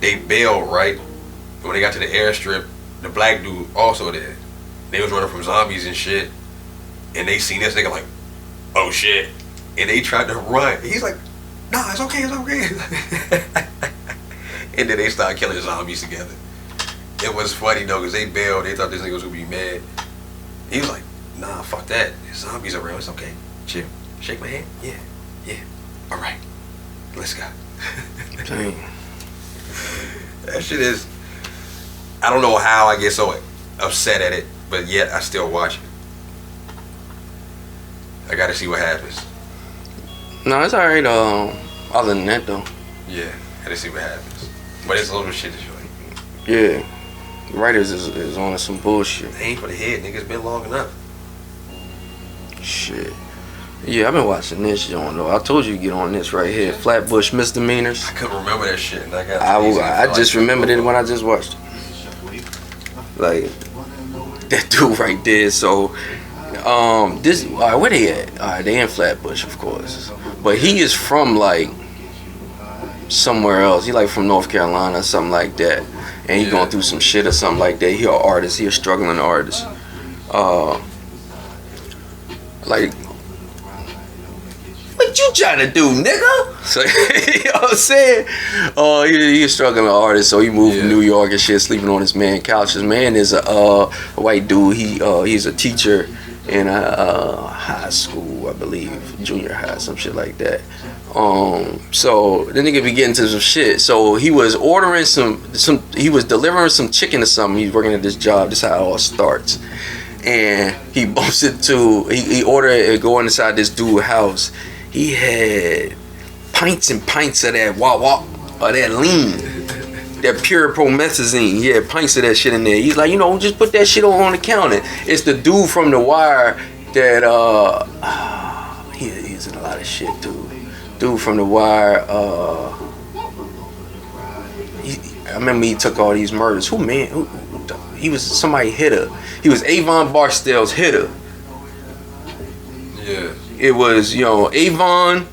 C: They bailed, right? When they got to the airstrip, the black dude also there. They was running from zombies and shit, and they seen this nigga like, oh shit, and they tried to run. He's like, nah, it's okay, it's okay. And then they started killing zombies together. It was funny though, cause they bailed. They thought this nigga was gonna be mad. He was like, nah, fuck that. There's zombies around. It's okay. Chill. Shake my hand. Yeah. All right. Let's go.
A: Dang.
C: That shit is. I don't know how I get so upset at it, but yet I still watch it. I gotta see what happens.
A: No, it's alright. Other than that though.
C: Yeah, gotta see what happens. But it's a little shit that's like.
A: Yeah. Writers is on some bullshit.
C: They ain't for the head, nigga. It's been long enough.
A: Shit. Yeah, I've been watching this joint though. I told you to get on this right here. Flatbush Misdemeanors.
C: I couldn't remember that shit, and I got.
A: I just remembered it when I just watched it. Like that dude right there. So, this. All right, where they at? All right, they in Flatbush, of course. But he is from like somewhere else. He like from North Carolina or something like that. And he going through some shit or something like that. He an artist. He a struggling artist. Like, what you trying to do, nigga? So, you know what I'm saying? He a struggling artist, so he moved from New York and shit, sleeping on his man couch. His man is a white dude. He's a teacher in a high school, I believe, junior high, some shit like that. So the nigga be getting to some shit. So he was ordering he was delivering some chicken or something. He's working at this job. This is how it all starts. And he bumps into, he ordered it go inside this dude's house. He had pints and pints of that wah or that lean, that pure promethazine. Yeah, pints of that shit in there. He's like, just put that shit on the counter. It's the dude from The Wire that he's in a lot of shit too. Dude from The Wire. I remember he took all these murders. He was somebody hitter. He was Avon Barksdale's hitter.
C: Yeah.
A: It was, Avon.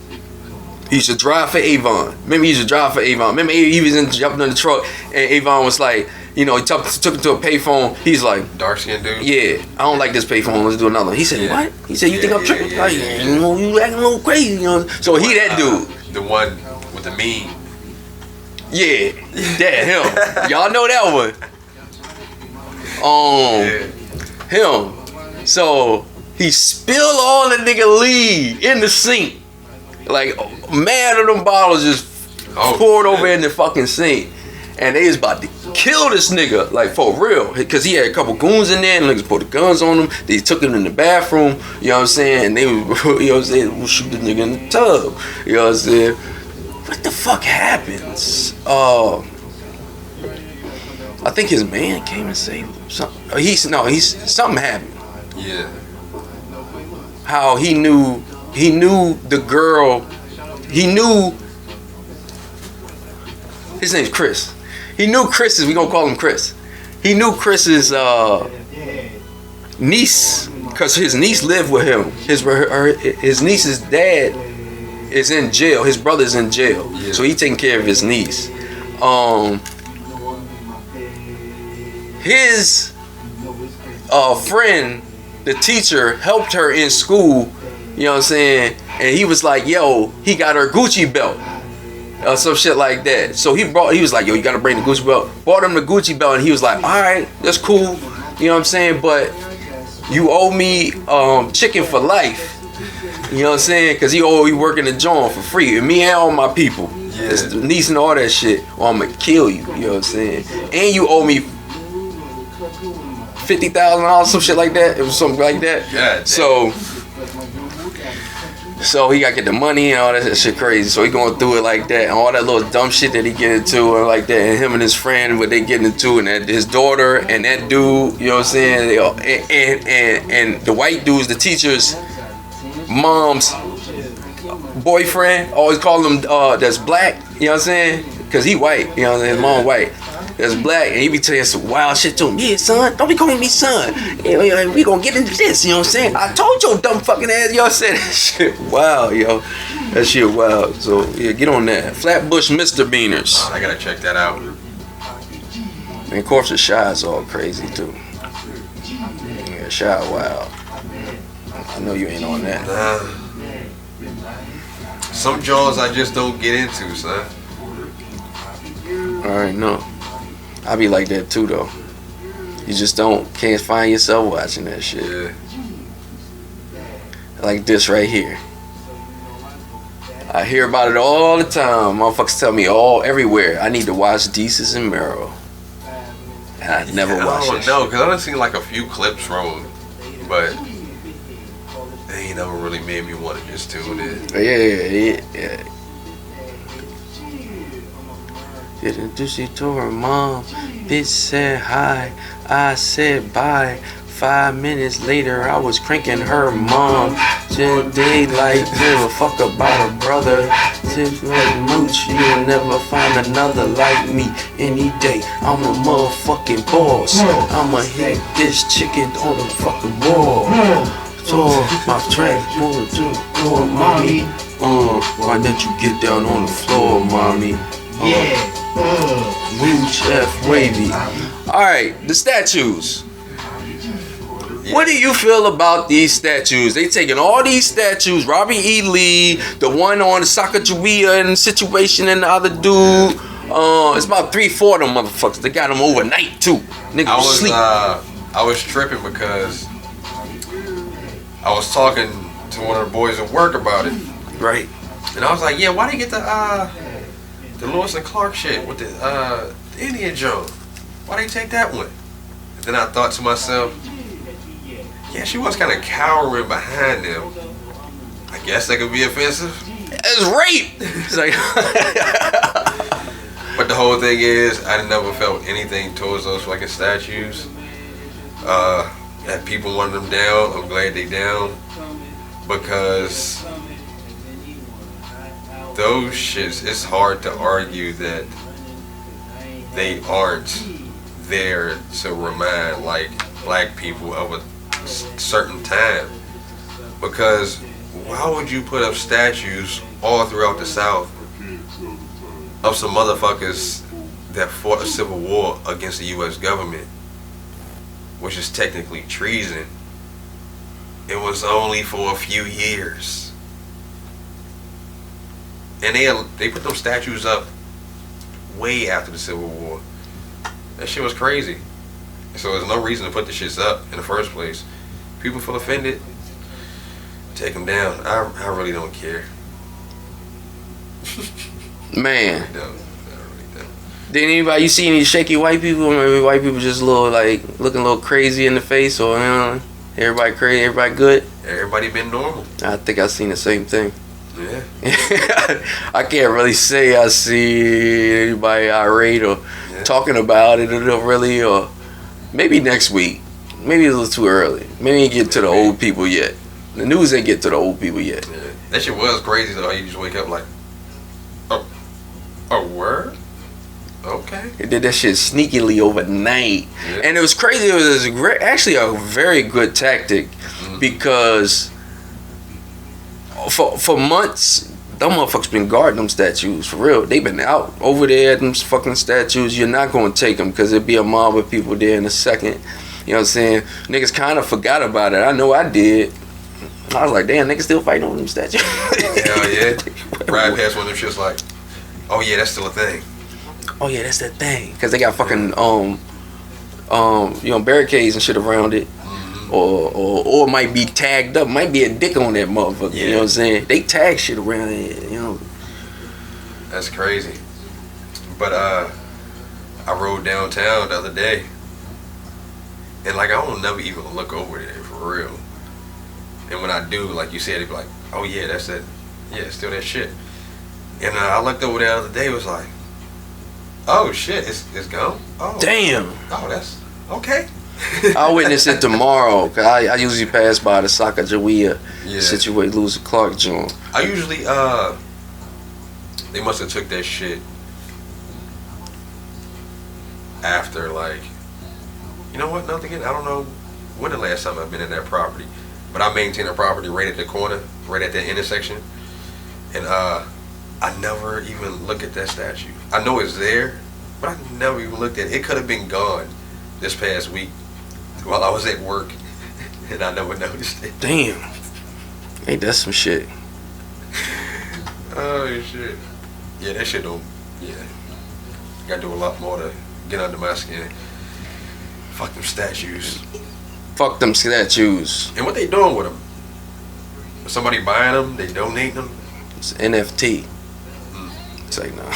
A: He used to drive for Avon. Remember, he used to drive for Avon. Remember, he was jumping in the truck, and Avon was like, he took him to a payphone. He's like,
C: dark skinned dude.
A: Yeah, I don't like this payphone. Let's do another one. He said, what? He said, you think I'm tripping? You acting a little crazy, So he that dude.
C: The one with the meme.
A: Yeah, him. Y'all know that one. Him. So he spilled all the nigga lead in the sink. Like, mad of them bottles just poured over in the fucking sink. And they was about to kill this nigga, like for real. Because he had a couple goons in there and niggas put the guns on him. They took him in the bathroom, you know what I'm saying? And they we'll shoot the nigga in the tub. You know what I'm saying? What the fuck happens? I think his man came and saved him. Something happened.
C: Yeah.
A: How he knew the girl. He knew his name's Chris. He knew Chris's. We gonna call him Chris. He knew Chris's niece, cause his niece lived with him. His niece's dad is in jail. His brother's in jail, so he taking care of his niece. His friend, the teacher, helped her in school, you know what I'm saying? And he was like, yo, he got her Gucci belt. Or some shit like that. So he was like, yo, you gotta bring the Gucci belt. Bought him the Gucci belt, and he was like, alright, that's cool. You know what I'm saying? But you owe me chicken for life. You know what I'm saying? Cause he working the joint for free. And me and all my people. Yeah. It's the niece and all that shit. Or I'm gonna kill you. You know what I'm saying? And you owe me $50,000, some shit like that. It was something like that.
C: Yeah.
A: So he gotta get the money and all that shit crazy. So he going through it like that, and all that little dumb shit that he get into and like that, and him and his friend what they getting into, and that his daughter and that dude, you know what I'm saying? And the white dude's the teacher's mom's boyfriend. Always call him that's black, you know what I'm saying? Cause he white, you know what I'm saying? His mom white. That's black, and he be telling some wild shit to him. Yeah, son, don't be calling me son. Yeah, we gonna get into this, you know what I'm saying? I told your dumb fucking ass, y'all said that shit. Wow, yo. That shit wild. So, yeah, get on that. Flatbush Misdemeanors.
C: I gotta check that out.
A: And of course, the Shy is all crazy, too. Yeah, Shy wild. I know you ain't on that.
C: Some jaws I just don't get into, son.
A: Alright, no. I be like that too, though. You just can't find yourself watching that shit.
C: Yeah.
A: Like this right here. I hear about it all the time. Motherfuckers tell me everywhere. I need to watch Desus and Mero. And I never watched it.
C: No, because I done seen like a few clips from them, but they ain't never really made me want to just tune in.
A: Yeah. Introduced her to her mom. Bitch said hi. I said bye. 5 minutes later, I was cranking her mom. Till daylight, give a fuck about her brother. Tips like mooch, you'll never find another like me any day. I'm a motherfucking boss. I'ma hit this chicken on the fucking wall. Tore my track, moving to the floor, mommy. Why don't you get down on the floor, mommy? Mooch F wavy. Alright, the statues. What do you feel about these statues? They taking all these statues, Robbie E. Lee, the one on the Sacagawea and situation, and the other dude. It's about 3-4 of them motherfuckers. They got them overnight too. Nigga was sleep.
C: I was tripping because I was talking to one of the boys at work about it.
A: Right.
C: And I was like, yeah, why they get the Lewis and Clark shit with the Indian Joe? Why they take that one? And then I thought to myself, yeah, she was kind of cowering behind them. I guess that could be offensive.
A: It's rape. It's like
C: but the whole thing is, I never felt anything towards those fucking statues. That people wanted them down. I'm glad they down, because those shits, it's hard to argue that they aren't there to remind like black people of a certain time. Because why would you put up statues all throughout the South of some motherfuckers that fought a civil war against the U.S. government, which is technically treason? It was only for a few years. And they put those statues up way after the Civil War. That shit was crazy. So there's no reason to put the shits up in the first place. People feel offended, take them down. I really don't care.
A: Man.
C: I really don't.
A: Did anybody, you see any shaky white people? Maybe white people just a little like looking a little crazy in the face, or everybody crazy, everybody good?
C: Everybody been normal.
A: I think I seen the same thing.
C: Yeah.
A: I can't really say I see anybody irate or talking about it really, or maybe next week. Maybe it's a little too early. Maybe ain't get to the old people yet. The news ain't get to the old people yet.
C: Yeah. That shit was crazy though. You just wake up like, a word? Okay.
A: They did that shit sneakily overnight.
C: Yeah.
A: And it was crazy. It was actually a very good tactic, because for months, them motherfuckers been guarding them statues, for real. They been out over there at them fucking statues. You're not going to take them because there'd be a mob of people there in a second. You know what I'm saying? Niggas kind of forgot about it. I know I did. I was like, damn, niggas still fighting over them statues.
C: Hell yeah. Ride past one of them shits like, oh yeah, that's still a thing.
A: Oh yeah, that's that thing. Because they got fucking barricades and shit around it. Or it might be tagged up, might be a dick on that motherfucker. Yeah. You know what I'm saying? They tag shit around it,
C: That's crazy. But I rode downtown the other day, and like I don't never even look over there for real. And when I do, like you said, it be like, oh yeah, that's that. Yeah, it's still that shit. And I looked over there the other day, it was like, oh shit, it's gone. Oh
A: damn.
C: Oh, that's okay.
A: I'll witness it tomorrow, cause I usually pass by the Sacagawea situation, Lewis and Clark joint.
C: I usually they must have took that shit after, like, you know what? Nothing. I don't know when the last time I've been in that property, but I maintain a property right at the corner, right at that intersection, and I never even look at that statue. I know it's there, but I never even looked at it. It could have been gone this past week while I was at work, and I never noticed it.
A: Damn. Ain't that some shit?
C: Oh shit. Yeah, that shit don't. Yeah, gotta do a lot more to get under my skin. Fuck them statues.
A: Fuck them statues.
C: And what they doing with them? Somebody buying them? They donating them?
A: It's NFT. It's like, no.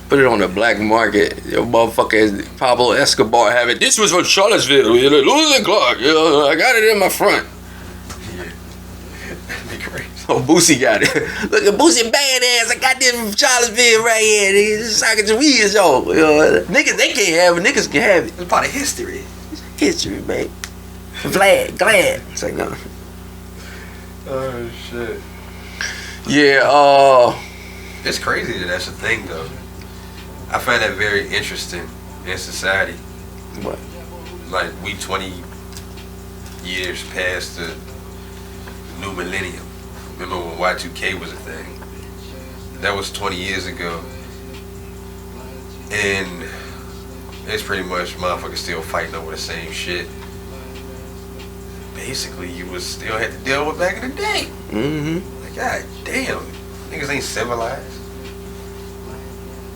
A: Put it on the black market. Your motherfucker Pablo Escobar have it. This was from Charlottesville. Lewis and Clark. I got it in my front.
C: Be crazy.
A: Oh, Boosie got it. Look at Boosie badass. I got this from Charlottesville right here. This is years old. You know, niggas, they can't have it. Niggas can have it.
C: It's part of history.
A: History, babe. Glad. It's like, no.
C: Oh, shit.
A: Yeah,
C: It's crazy that that's a thing, though. I find that very interesting in society.
A: what?
C: Like, we 20 years past the new millennium. Remember when Y2K was a thing? That was 20 years ago. And it's pretty much motherfuckers still fighting over the same shit. Basically, you was still had to deal with back in the day.
A: Mm-hmm.
C: Like, god damn, niggas ain't civilized.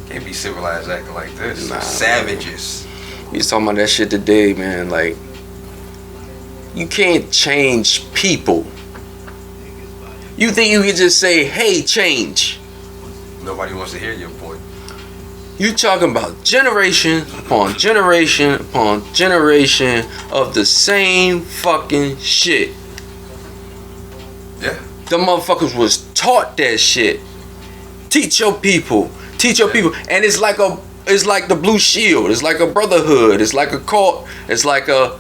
C: Can't be civilized acting like this.
A: Nah,
C: Savages.
A: We was talking about that shit today, man. Like, you can't change people. You think you can just say, hey, change.
C: Nobody wants to hear your point.
A: You talking about generation upon generation upon generation of the same fucking shit.
C: Yeah.
A: The motherfuckers was taught that shit. Teach your people. Teach your people. And it's like the Blue Shield. It's like a brotherhood. It's like a cult. It's like a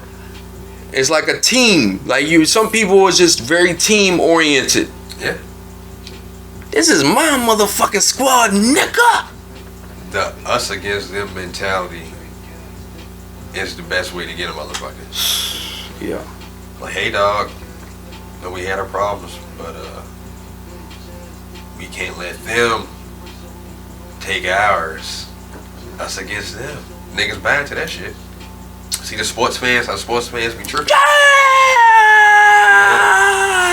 A: team. Like some people was just very team oriented.
C: Yeah.
A: This is my motherfucking squad, nigga.
C: The us against them mentality is the best way to get a motherfucker.
A: Yeah.
C: Like, hey dog, know we had our problems, but we can't let them take ours. Us against them. Niggas buying to that shit. See the sports fans, how sports fans be tripping.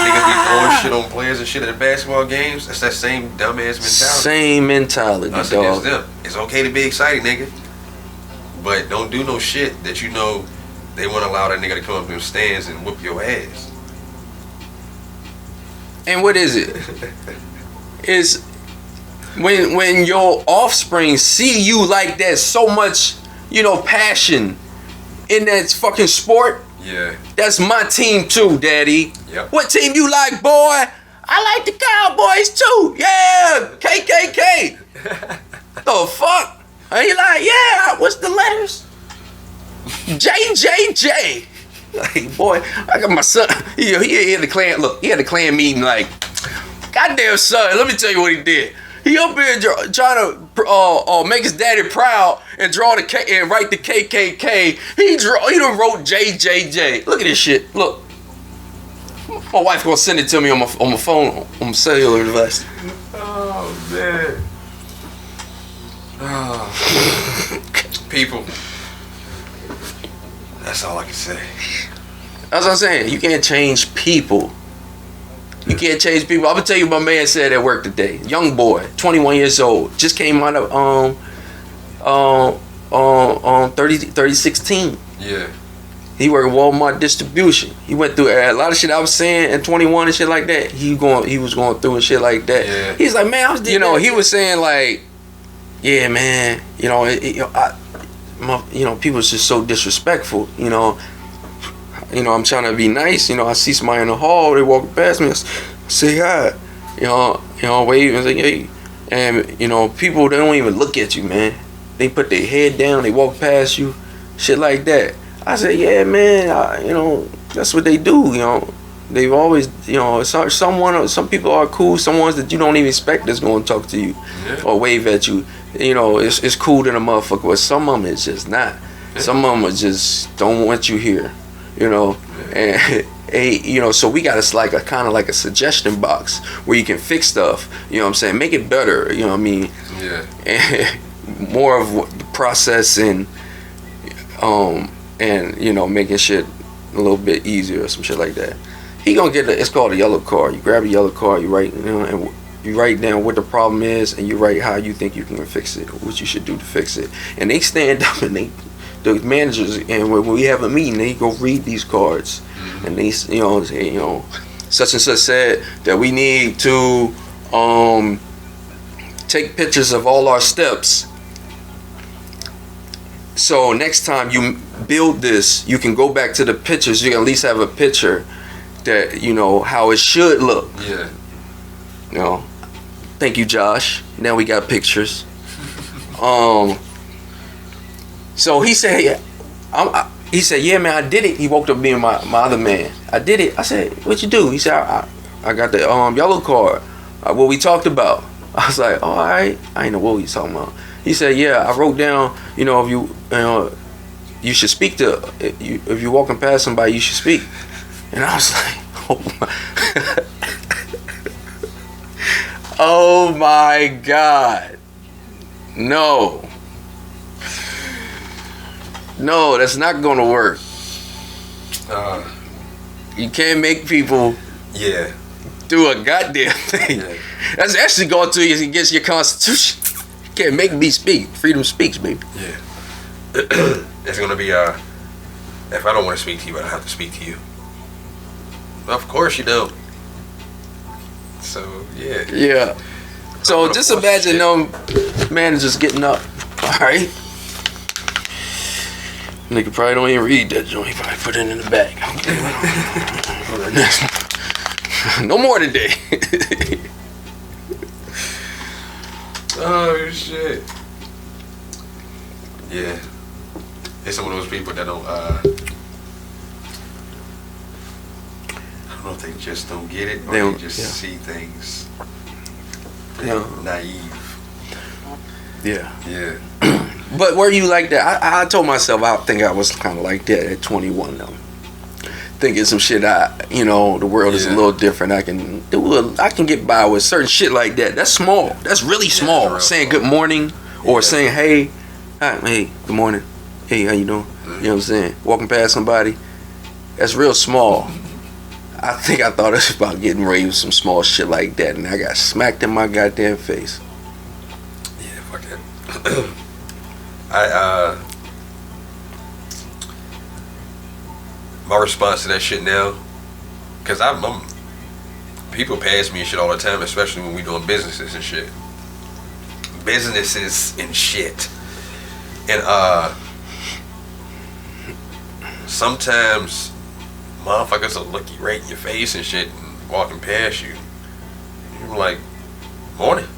C: Niggas be throwing shit on players and shit at the basketball games. That's that same dumbass mentality.
A: Same mentality,
C: Us
A: dog.
C: against them. It's okay to be excited, nigga. But don't do no shit that you know they want to allow that nigga to come up in them stands and whoop your ass.
A: And what is it? Is when your offspring see you like that, so much, passion in that fucking sport.
C: Yeah.
A: That's my team too, daddy.
C: Yep.
A: What team you like, boy? I like the Cowboys too. Yeah, KKK. The fuck? And he like, yeah, what's the letters? JJJ. Like, boy, I got my son. He had the Klan. Look, he had the Klan meeting. Like, goddamn son. Let me tell you what he did. He up here trying to make his daddy proud and draw the K and write the KKK. He done wrote JJJ. Look at this shit. Look, my wife gonna send it to me on my phone, on my cellular device.
C: Oh man. Oh. People. That's all I can say.
A: That's what I'm saying. You can't change people. You can't change people. I'm gonna tell you what my man said at work today. Young boy, 21 years old, just came out of 3016.
C: Yeah.
A: He worked at Walmart distribution. He went through a lot of shit I was saying at 21 and shit like that. He was going through and shit like that.
C: Yeah.
A: He's like, man, he was saying like, yeah, man, people is just so disrespectful. I'm trying to be nice. I see somebody in the hall, they walk past me, I say hi. Wave and say, hey. And, people, they don't even look at you, man. They put their head down, they walk past you, shit like that. I said, yeah, man, that's what they do, They've always, some people are cool, some ones that you don't even expect that's going to talk to you or wave at you. It's cool than a motherfucker, but some of them it's just not. Some of them just don't want you here. And so we got us like a kind of like a suggestion box where you can fix stuff, make it better,
C: Yeah.
A: And more of the process and making shit a little bit easier or some shit like that. He gonna get it's called a yellow card. You grab a yellow card, you write, and you write down what the problem is, and you write how you think you can fix it, or what you should do to fix it. And they stand up and the managers, and when we have a meeting, they go read these cards, and they, say, such and such said that we need to take pictures of all our steps. So next time you build this, you can go back to the pictures. You can at least have a picture that, you know, how it should look.
C: Yeah.
A: You know. Thank you, Josh. Now we got pictures. So he said, he said, yeah, man, I did it. He woke up being my other man. I did it. I said, what you do? He said, I got the yellow card. What we talked about. I was like, all right. I ain't know what he's talking about. He said, yeah, I wrote down, you know, you should speak to, if you're walking past somebody, you should speak. And I was like, oh my, oh my God. No, that's not gonna work. You can't make people do a goddamn thing. Yeah. That's actually going to you against your constitution. You can't make me speak. Freedom speaks, baby.
C: Yeah. It's gonna be if I don't want to speak to you, I don't have to speak to you. Of course you don't. So yeah.
A: Yeah. So just imagine them managers getting up. Alright. Nigga probably don't even read that joint. He probably put it in the bag. No more today.
C: Oh shit. Yeah. It's some of those people that don't I don't know if they just don't get it or they just see things. They're naive.
A: Yeah.
C: Yeah.
A: But were you like that? I told myself I think I was kind of like that at 21 though. Thinking some shit the world is a little different. I can get by with certain shit like that. That's small. That's really small.
C: That's
A: saying good morning or saying hey, hey, good morning. Hey, how you doing? You know what I'm saying? Walking past somebody. That's real small. I think I thought it was about getting raised with some small shit like that, and I got smacked in my goddamn face.
C: Yeah, fuck that. My response to that shit now, cause I'm people pass me and shit all the time, especially when we doing businesses and shit. And sometimes motherfuckers will look you right in your face and shit and walking past you. You're like, morning.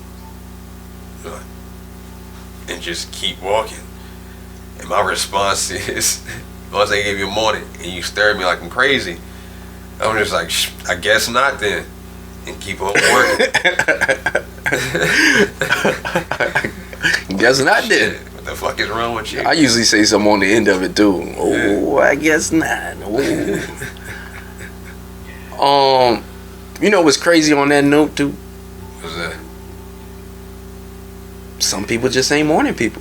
C: And just keep walking. And my response is, once they give you a morning and you stare at me like I'm crazy, I'm just like, I guess not then. And keep on working.
A: Guess not then.
C: What the fuck is wrong with you?
A: I usually say something on the end of it too. Oh, I guess not. Oh. You know what's crazy on that note too?
C: What's that?
A: Some people just ain't morning people.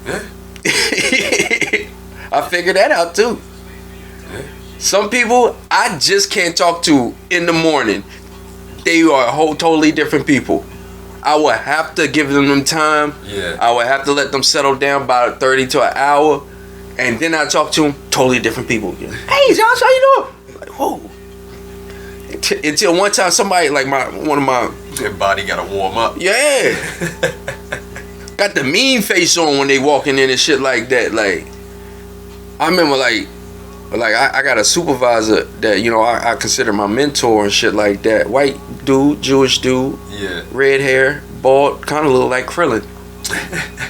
C: Yeah.
A: I figured that out too.
C: Yeah.
A: Some people I just can't talk to in the morning. They are totally different people. I would have to give them time.
C: Yeah.
A: I would have to let them settle down about 30 to an hour, and then I talk to them. Totally different people. Hey, Josh, how you doing? Like, whoa. Until one time, somebody like one of my
C: their body gotta warm up.
A: Yeah. Got the mean face on when they walking in and shit like that. Like, I remember like I got a supervisor that I consider my mentor and shit like that. White dude, Jewish dude.
C: Yeah.
A: Red hair, bald, kind of look like Krillin.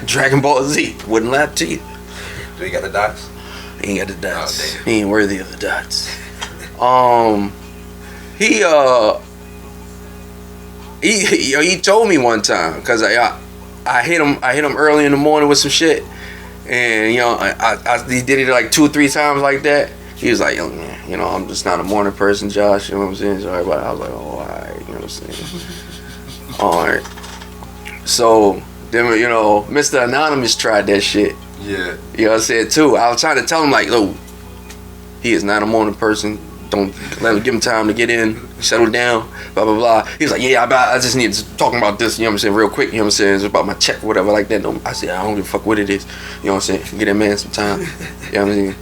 A: Dragon Ball Z. Wouldn't lie to you.
C: Do he got the dots?
A: He ain't got the dots.
C: Oh, damn.
A: He ain't worthy of the dots. He told me one time because I hit him early in the morning with some shit, and he did it like 2 or 3 times like that. He was like, young man, I'm just not a morning person, Josh. You know what I'm saying? Sorry about it. I was like, oh, all right. You know what I'm saying? All right. So then Mr. Anonymous tried that shit.
C: Yeah.
A: You know what I'm saying too. I was trying to tell him like, look, he is not a morning person. Don't give him time to get in, settle down, blah, blah, blah. He was like, yeah, I just need to talk about this, you know what I'm saying, real quick, you know what I'm saying, it's about my check or whatever like that. I said, I don't give a fuck what it is, you know what I'm saying, get that man some time, you know what I'm saying,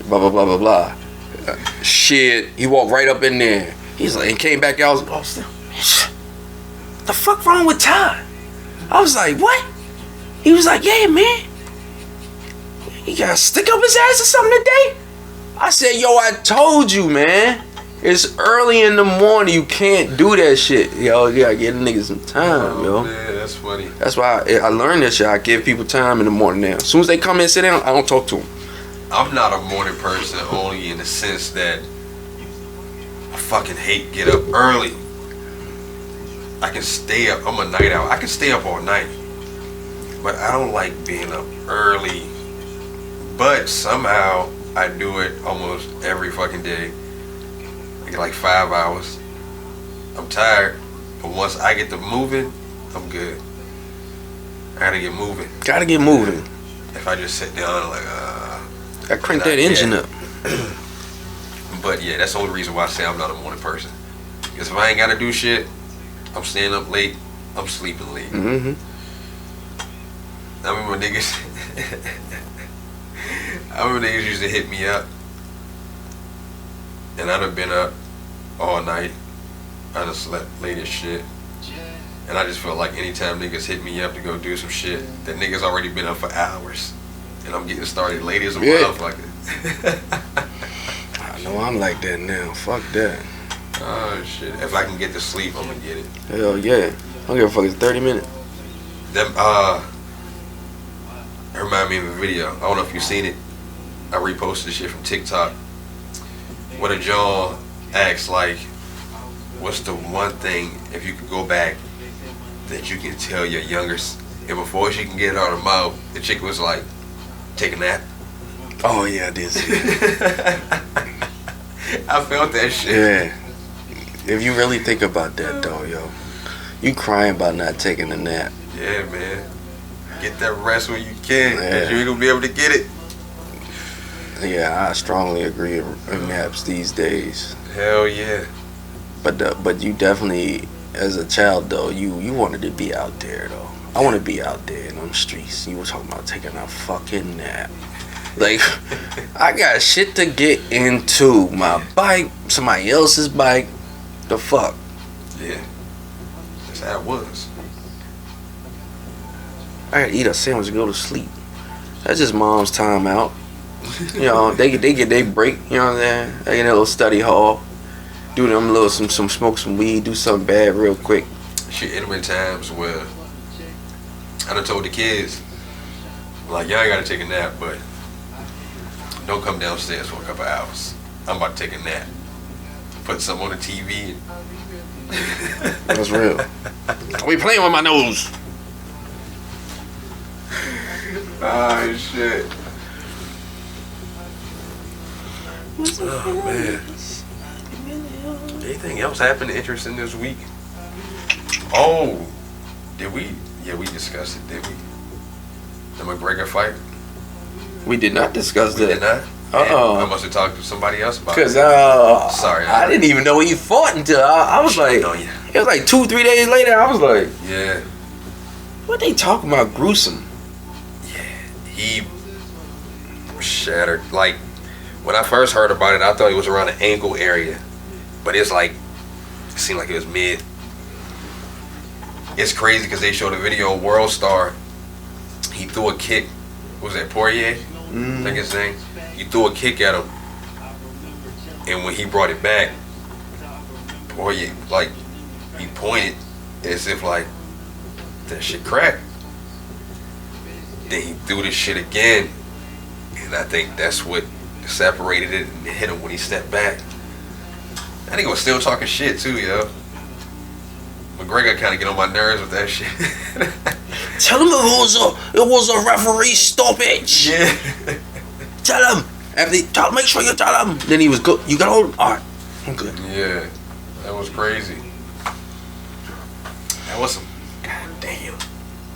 A: blah, blah, blah, blah, blah. Shit, he walked right up in there. He's like, and came back out, I was like, the fuck wrong with Todd? I was like, what? He was like, yeah, man. He got to stick up his ass or something today? I said, yo, I told you, man. It's early in the morning. You can't do that shit. Yo, you gotta give niggas some time, yo.
C: Man, that's funny.
A: That's why I learned that shit. I give people time in the morning now. As soon as they come in and sit down, I don't talk to them.
C: I'm not a morning person only in the sense that I fucking hate get up early. I can stay up. I'm a night owl. I can stay up all night. But I don't like being up early. But somehow I do it almost every fucking day. I get like 5 hours. I'm tired. But once I get to moving, I'm good. I gotta get moving.
A: Gotta get moving.
C: If I just sit down like
A: I crank that engine up.
C: But yeah, that's the only reason why I say I'm not a morning person. Because if I ain't gotta do shit, I'm staying up late, I'm sleeping late.
A: Mm-hmm.
C: I remember niggas used to hit me up. And I done been up all night. I done slept late as shit. And I just felt like anytime niggas hit me up to go do some shit, that niggas already been up for hours. And I'm getting started late as a motherfucker.
A: I know I'm like that now. Fuck that.
C: Oh shit. If I can get to sleep, I'm gonna get it.
A: Hell yeah. I don't give a fuck. It's 30 minutes.
C: Them it reminded me of a video. I don't know if you've seen it. I reposted shit from TikTok. What a John asks, like, what's the one thing, if you could go back, that you can tell your younger, and before she can get it out of her mouth, the chick was like, take a nap.
A: Oh yeah, I did see it.
C: I felt that shit.
A: Yeah. If you really think about that though, yo, you crying about not taking a nap.
C: Yeah, man. Get that rest when you can,
A: Yeah.
C: cause you ain't gonna be able to get it.
A: Yeah, I strongly agree with naps these days.
C: Hell yeah.
A: But you definitely, as a child though, you wanted to be out there though. I want to be out there in them streets. You were talking about taking a fucking nap. Like, I got shit to get into. My bike, somebody else's bike. The fuck?
C: Yeah. That's how it was.
A: I gotta eat a sandwich and go to sleep. That's just mom's time out. You know, they get their break, you know what I'm saying? They get a little study hall. Do them little some smoke some weed, do something bad real quick.
C: Shit, it been times where I done told the kids, like, y'all ain't gotta take a nap, but don't come downstairs for a couple hours. I'm about to take a nap. Put something on the TV.
A: That's real. We playing with my nose.
C: Oh shit. Oh man. Anything else happened interesting this week? Oh, did we? Yeah, we discussed it, did we? The McGregor fight?
A: We did not discuss
C: We
A: that.
C: did not?
A: Uh-oh.
C: I must have talked to somebody else about
A: Cause
C: it. Sorry,
A: I didn't even know he fought until I was like,
C: Oh, yeah.
A: it was like 2-3 days later. I was like,
C: Yeah.
A: what they talking about? Gruesome.
C: He shattered. Like, when I first heard about it, I thought it was around the ankle area. But it's like, it seemed like it was mid. It's crazy because they showed a video of World Star. He threw a kick. What was that, Poirier? I think his name. He threw a kick at him. And when he brought it back, Poirier, like, he pointed as if, like, that shit cracked. Then he threw this shit again. And I think that's what separated it and hit him when he stepped back. That nigga was still talking shit too, yo. McGregor kind of get on my nerves with that shit.
A: Tell him it was a referee stoppage.
C: Yeah.
A: Tell him. Make sure you tell him. Then he was good. You got hold. All right, I'm good.
C: Yeah, that was crazy. That was some goddamn.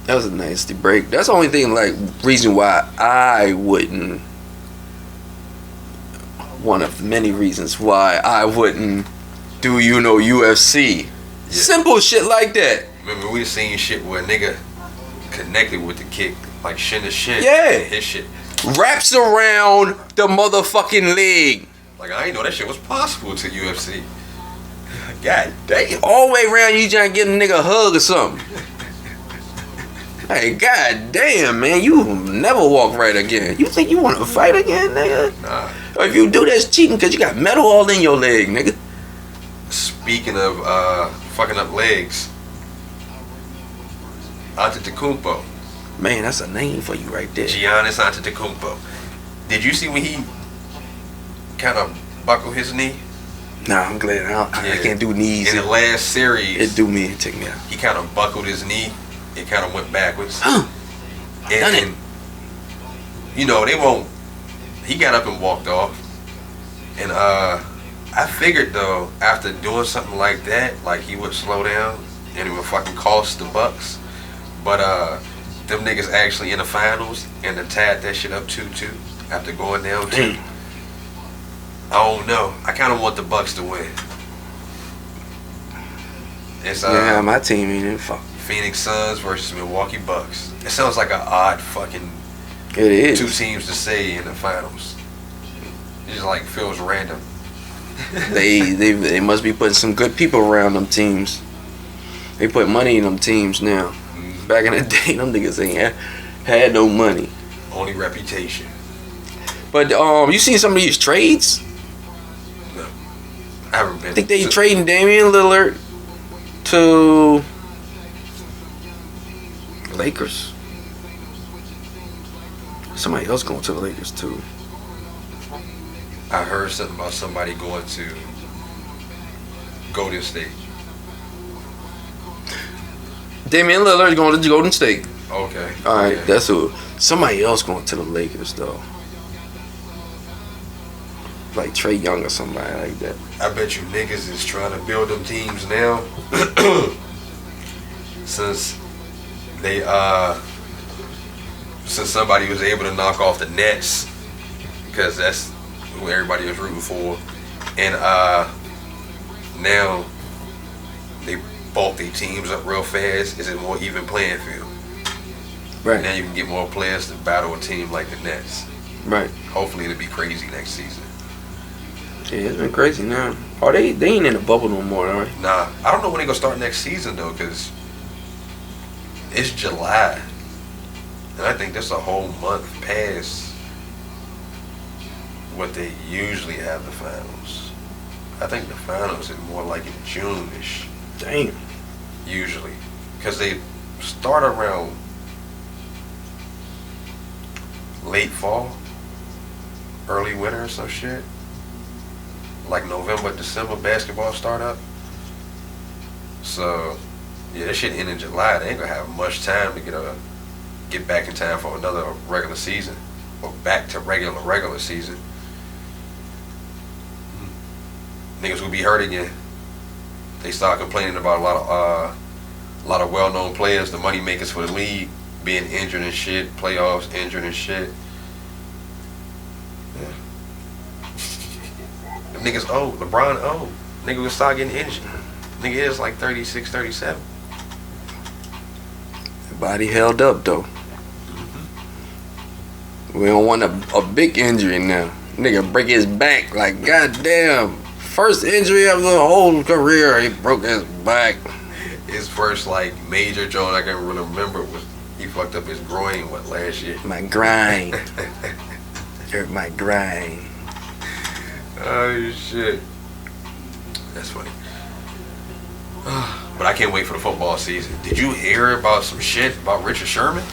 A: That was a nasty break. That's the only thing, like, reason why I wouldn't. One of many reasons why I wouldn't do, UFC. Yeah. Simple shit like that.
C: Remember, we seen shit where a nigga connected with the kick, like shin to shin.
A: Yeah.
C: His shit.
A: Wraps around the motherfucking leg.
C: Like, I ain't know that shit was possible to UFC. God damn.
A: All the way around, you trying to get a nigga a hug or something. Hey, god damn, man, you will never walk right again. You think you want to fight again, nigga?
C: Nah.
A: Or if you do, that's cheating because you got metal all in your leg, nigga.
C: Speaking of fucking up legs, Antetokounmpo.
A: Man, that's a name for you right there.
C: Giannis Antetokounmpo. Did you see when he kind of buckled his knee?
A: Nah, I'm glad I can't do knees.
C: In the last series,
A: it do me and take me out.
C: He kind of buckled his knee. It kind of went backwards. And you know, they won't. He got up and walked off. And I figured though, after doing something like that, like he would slow down and it would fucking cost the Bucks. But them niggas actually in the finals and they tied that shit up 2-2 after going down 2. I don't know. I kind of want the Bucks to win. It's
A: my team ain't in fuck.
C: Phoenix Suns versus Milwaukee Bucks. It sounds like an odd fucking
A: it is
C: 2 teams to say in the finals. It just like feels random.
A: they must be putting some good people around them teams. They put money in them teams now. Back in the day, them niggas ain't had no money.
C: Only reputation.
A: But you seen some of these trades?
C: No, I haven't been.
A: I think they trading Damian Lillard to Lakers. Somebody else going to the Lakers too.
C: I heard something about somebody going to Golden State.
A: Damian Lillard going to Golden State.
C: Okay.
A: All right, that's who. Somebody else going to the Lakers though. Like Trae Young or somebody like that.
C: I bet you niggas is trying to build them teams now. Since they since somebody was able to knock off the Nets, because that's who everybody was rooting for, and now they bulk their teams up real fast. It's a more even playing field.
A: Right.
C: Now you can get more players to battle a team like the Nets.
A: Right.
C: Hopefully it'll be crazy next season.
A: Yeah, it's been crazy now. Oh, they ain't in the bubble no more, are they?
C: Nah, I don't know when they gonna start next season though, cause it's July, and I think that's a whole month past what they usually have the finals. I think the finals is more like in June-ish.
A: Damn.
C: Usually, cause they start around late fall, early winter or some shit. Like November, December basketball start up. So yeah, that shit end in July. They ain't gonna have much time to get back in time for another regular season, or back to regular season. Niggas will be hurt again. They start complaining about a lot of well-known players, the money makers for the league, being injured and shit, playoffs injured and shit. Yeah. Them niggas old. LeBron old. Nigga will start getting injured. Nigga is like 36, 37.
A: Body held up though. We don't want a big injury now. Nigga break his back like goddamn. First injury of the whole career, he broke his back.
C: His first like major joint I can really remember was he fucked up his groin last year.
A: My grind. Hurt my grind.
C: Oh shit. That's funny. But I can't wait for the football season. Did you hear about some shit about Richard Sherman?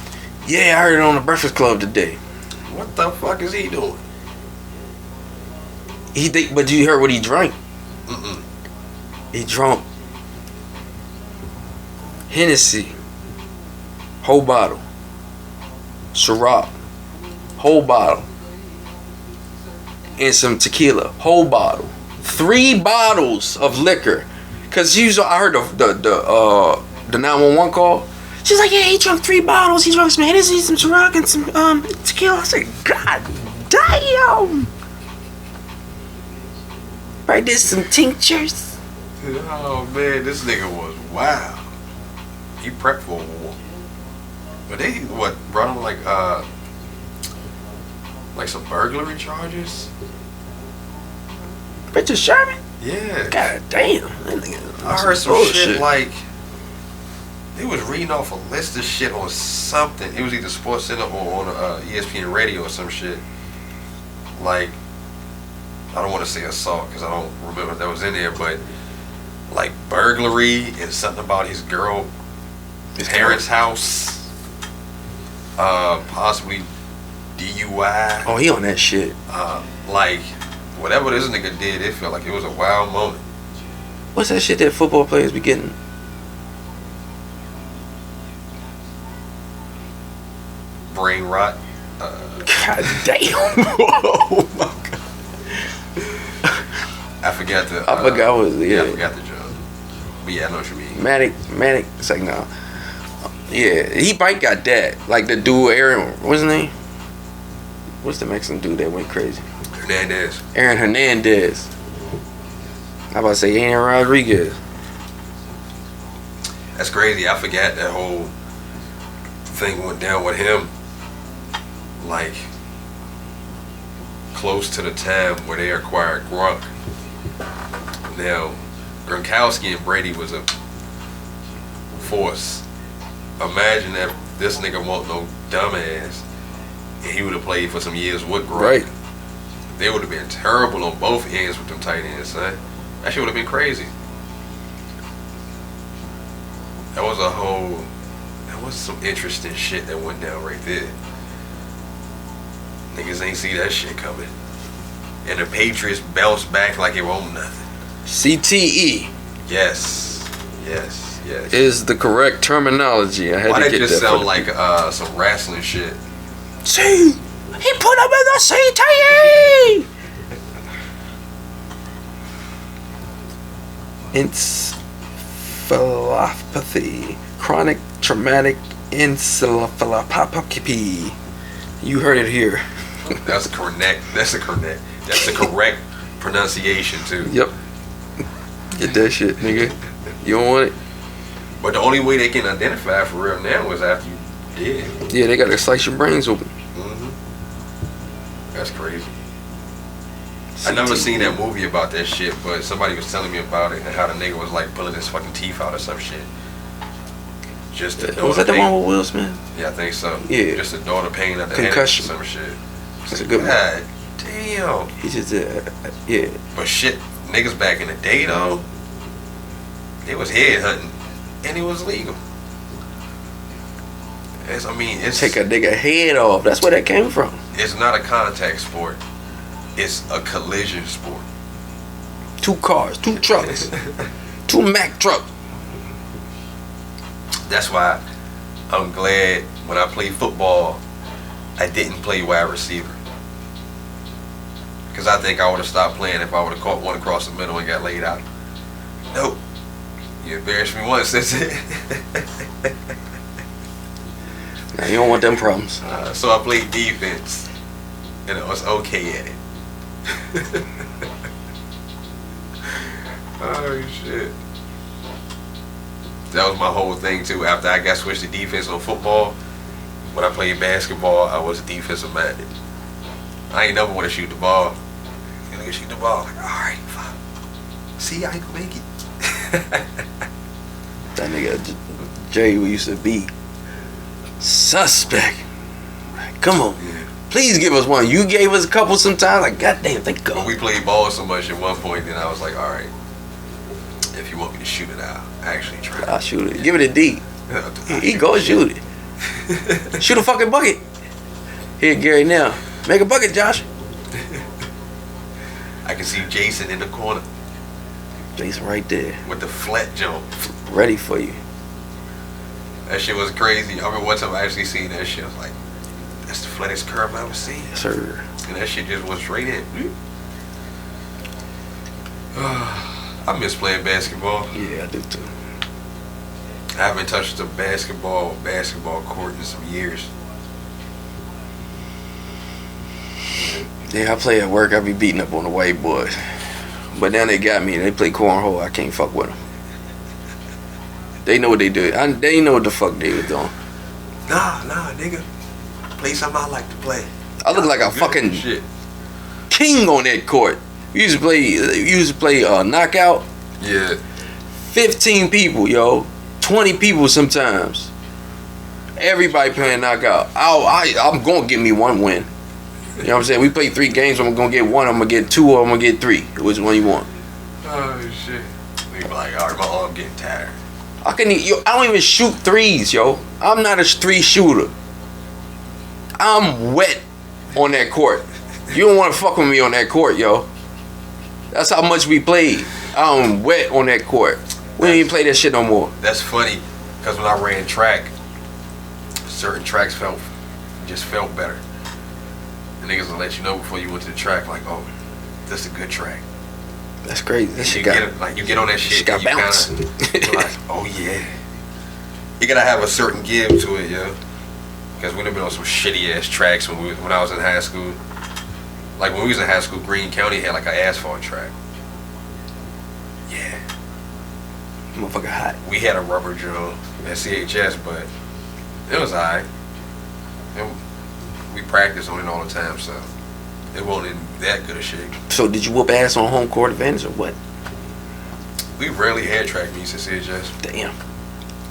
A: Yeah, I heard it on the Breakfast Club today.
C: What the fuck is he doing?
A: But you heard what he drank?
C: Mm-mm.
A: He drunk Hennessy, whole bottle. Ciroc, whole bottle. And some tequila, whole bottle. 3 bottles of liquor. Cause I heard the 911 call. She's like, yeah, he drank 3 bottles. He drank some Hennessy, some Ciroc, and some tequila. I said, God damn. Right, there's some tinctures.
C: Oh man, this nigga was wild. He prepped for a war. But they brought him like some burglary charges?
A: Richard Sherman?
C: Yeah.
A: God damn.
C: I heard some shit like they was reading off a list of shit on something. It was either Sports Center or on ESPN Radio or some shit. Like, I don't want to say assault because I don't remember if that was in there, but like burglary and something about his parents' house. Possibly DUI.
A: Oh, he on that shit.
C: Like whatever this nigga did, it felt like it was a wild moment.
A: What's that shit that football players be getting?
C: Brain rot.
A: God damn. Oh my god.
C: I forgot the.
A: I forgot what it was. Yeah.
C: I forgot the joke. But yeah, I know what you mean.
A: Manic. It's like, no. Yeah, he might got that. Like the dude, Aaron, what's his name? What's the Mexican dude that went crazy?
C: Hernandez.
A: Aaron Hernandez. How about to say Aaron Rodriguez?
C: That's crazy. I forgot that whole thing went down with him. Like close to the time where they acquired Gronk. Now, Gronkowski and Brady was a force. Imagine if this nigga wasn't no dumbass and he would have played for some years with Gronk.
A: Right.
C: They would have been terrible on both ends with them tight ends, son. That shit would have been crazy. That was some interesting shit that went down right there. Niggas ain't see that shit coming. And the Patriots bounced back like it wasn't nothing.
A: CTE.
C: Yes.
A: Is the correct terminology. I had
C: Why
A: to
C: that
A: get
C: just
A: that.
C: sound like some wrestling shit?
A: See, he put him in the CTE. Encephalopathy, chronic traumatic encephalopathy. You heard it here.
C: That's correct. That's the correct pronunciation too.
A: Yep. Get that shit, nigga. You don't want it?
C: But the only way they can identify for real now is after you did.
A: Yeah, they gotta slice your brains open.
C: That's crazy. I never seen that movie about that shit, but somebody was telling me about it and how the nigga was like pulling his fucking teeth out or some shit. Just to
A: Was that the one with Will Smith?
C: Yeah, I think so.
A: Yeah.
C: Just to dull the pain at the
A: Concussion.
C: head or some shit.
A: That's a good one.
C: God damn.
A: He just yeah.
C: But shit, niggas back in the day though, they was head hunting and it was legal. It's
A: Take a nigga head off. That's where that came from.
C: It's not a contact sport. It's a collision sport.
A: 2 cars, 2 trucks, 2 Mack trucks.
C: That's why I'm glad when I played football, I didn't play wide receiver. Because I think I would have stopped playing if I would have caught one across the middle and got laid out. Nope. You embarrassed me once, that's it.
A: Now, you don't want them problems.
C: So I played defense, and I was okay at it. Oh shit. That was my whole thing too. After I got switched to defense on football, when I played basketball, I was defensive minded. I ain't never want to shoot the ball. You nigga shoot the ball. Like, alright, fine. See, I can make it.
A: That nigga Jay used to be suspect. Come on.
C: Yeah.
A: Please give us one. You gave us a couple sometimes. Like, goddamn, they go.
C: When we played ball so much at one point, then I was like, alright, if you want me to shoot it, I'll actually try.
A: I'll shoot it. Give it a D. He go shoot it. Shoot a fucking bucket. Here, Gary, now. Make a bucket, Josh.
C: I can see Jason in the corner
A: Jason right there.
C: with the flat jump.
A: Ready for you.
C: That shit was crazy. I remember one time I actually seen that shit. I was like, that's the flattest curve I ever seen.
A: Yes, sir.
C: And that shit just went straight in. I miss playing basketball.
A: Yeah, I do too.
C: I haven't touched a basketball court in some years.
A: Yeah, I play at work. I be beating up on the white boys. But now they got me. They play cornhole. I can't fuck with them. They know what they do. They know what the fuck they was doing.
C: Nah, nigga. Play something I like to play.
A: I look like a fucking
C: shit.
A: king on that court. We used to play knockout.
C: Yeah.
A: 15 people, yo. 20 people sometimes. Everybody playing knockout. I'm gonna get me one win. You know what I'm saying? We play 3 games. I'm gonna get 1. I'm gonna get 2, or I'm gonna get 3. Which one you want?
C: Oh shit. You be like, all right, my arm getting tired.
A: I don't even shoot threes, yo. I'm not a three shooter. I'm wet on that court. You don't want to fuck with me on that court, yo. That's how much we played. I'm wet on that court. We don't even play that shit no more.
C: That's funny, because when I ran track, certain tracks felt better. The niggas will let you know before you went to the track, like, oh, this is a good track.
A: That's crazy. That shit
C: you get on that shit,
A: got bounce.
C: You're like, oh yeah. You gotta have a certain give to it, yo. Because we've been on some shitty ass tracks when I was in high school. Like when we was in high school, Greene County had like an asphalt track. Yeah.
A: Motherfucker hot.
C: We had a rubber drum at CHS, but it was alright. We practiced on it all the time, so it wasn't in that good a shape.
A: So did you whoop ass on home court advantage or what?
C: We rarely had track meets at CHS.
A: Damn.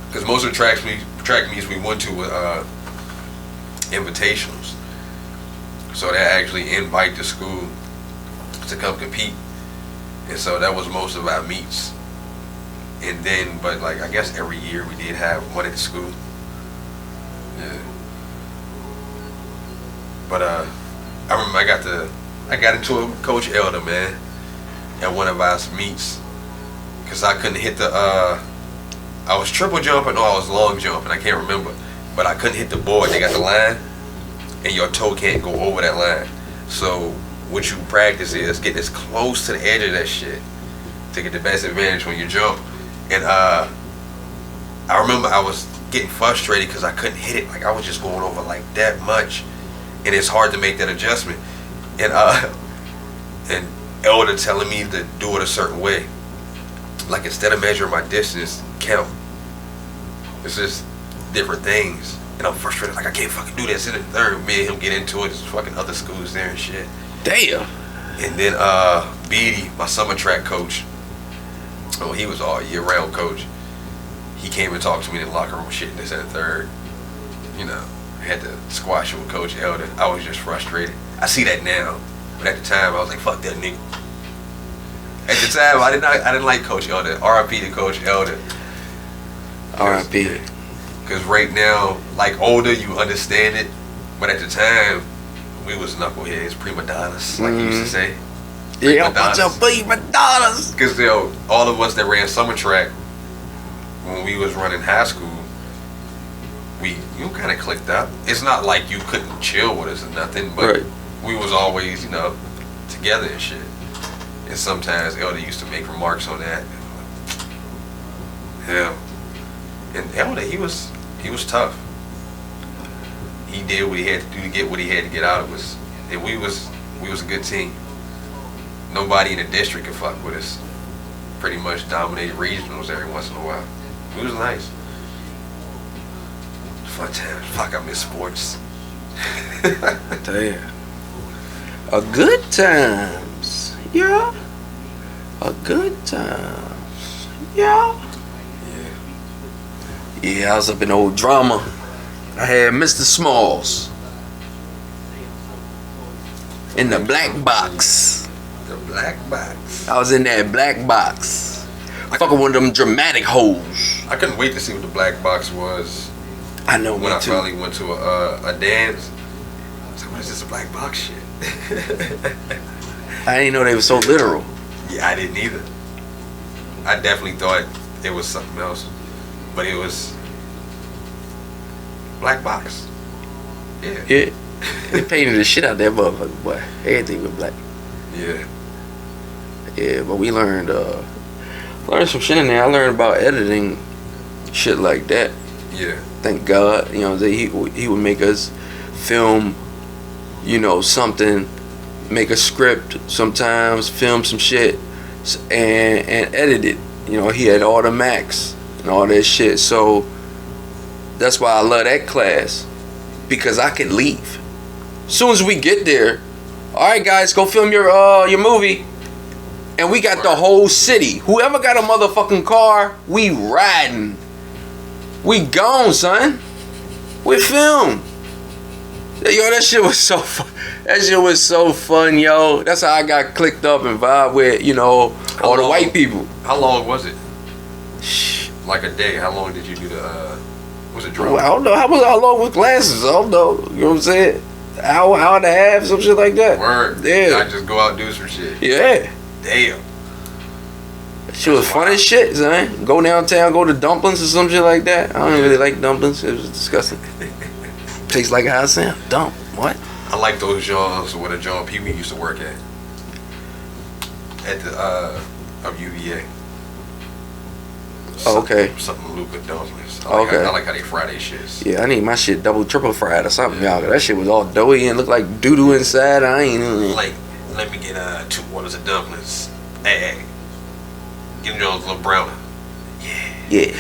C: Because most of the track meets we went to were invitationals. So they actually invite the school to come compete. And so that was most of our meets. And then, but like, I guess every year we did have one at the school. Yeah. But I remember I got into it with Coach Elder, man, at one of our meets. Because I couldn't hit the, I was triple jumping or I was long jumping, I can't remember. But I couldn't hit the board. They got the line, and your toe can't go over that line. So what you practice is getting as close to the edge of that shit to get the best advantage when you jump. And I remember I was getting frustrated because I couldn't hit it. Like I was just going over like that much, and it's hard to make that adjustment. And Elder telling me to do it a certain way. Like instead of measuring my distance, count. It's just different things. And I'm frustrated, like I can't fucking do this. In the third, me and him get into it. There's fucking other schools there and shit.
A: Damn.
C: And then Beatty, my summer track coach, oh, he was all year round coach. He came and talked to me in the locker room, shit, this and the third. You know, I had to squash it with Coach Elder. I was just frustrated. I see that now, but at the time I was like, fuck that nigga. At the time, I didn't like Coach Elder. R.I.P. to Coach Elder.
A: R.I.P.
C: Because right now, like older, you understand it. But at the time, we was knuckleheads, prima donnas, like you used to say.
A: Yeah, bunch of prima donnas.
C: Because all of us that ran summer track, when we was running high school, you kind of clicked up. It's not like you couldn't chill with us or nothing, but we was always, together and shit. And sometimes Elder used to make remarks on that. Yeah. And Elder, he was tough. He did what he had to do to get what he had to get out of us. And we was a good team. Nobody in the district could fuck with us. Pretty much dominated regionals every once in a while. It was nice. Fun times. Fuck, I miss sports.
A: Damn. A good times. Yeah. A good times. Yeah. Yeah, I was up in old drama. I had Mr. Smalls in the black box.
C: The black box.
A: I was in that black box. Fucking one of them dramatic hoes.
C: I couldn't wait to see what the black box was.
A: I know,
C: when I finally went to a dance. I was like, what is this, a black box shit?
A: I didn't know they were so literal.
C: Yeah, I didn't either. I definitely thought it was something else. But it was black box. Yeah.
A: Yeah. They painted the shit out that motherfucker, boy. Everything was black.
C: Yeah.
A: Yeah, but we learned some shit in there. I learned about editing shit like that.
C: Yeah.
A: Thank God. He would make us film, something, make a script sometimes, film some shit, and edit it. He had all the Macs and all that shit. So that's why I love that class, because I could leave. As soon as we get there, all right, guys, go film your movie. And we got the whole city. Whoever got a motherfucking car, we riding. We gone, son. We film. Yo, that shit was so fun. That shit was so fun, yo. That's how I got clicked up and vibe with, you know, all the white people.
C: How long was it? Like a day. How long did you do the, was it drone?
A: Well, I don't know. How long was classes? I don't know. You know what I'm saying? Hour and a half, some shit like that.
C: Word.
A: Yeah.
C: I just go out and do some shit.
A: Yeah.
C: Damn.
A: That shit was fun as shit, man. Go downtown, go to dumplings or some shit like that. I don't really like dumplings. It was disgusting. Tastes like how it sound. Dump. What?
C: I like those Johns where the John Pee Wee used to work at the of UVA.
A: Okay.
C: Something Luca dumplings.
A: Okay.
C: I like how they fry their shits.
A: Yeah, I need my shit double, triple fried or something, y'all. That shit was all doughy and looked like doo-doo inside. I ain't
C: Like, let me get 2 orders of dumplings. Hey. Get them Johns a little browner.
A: Yeah.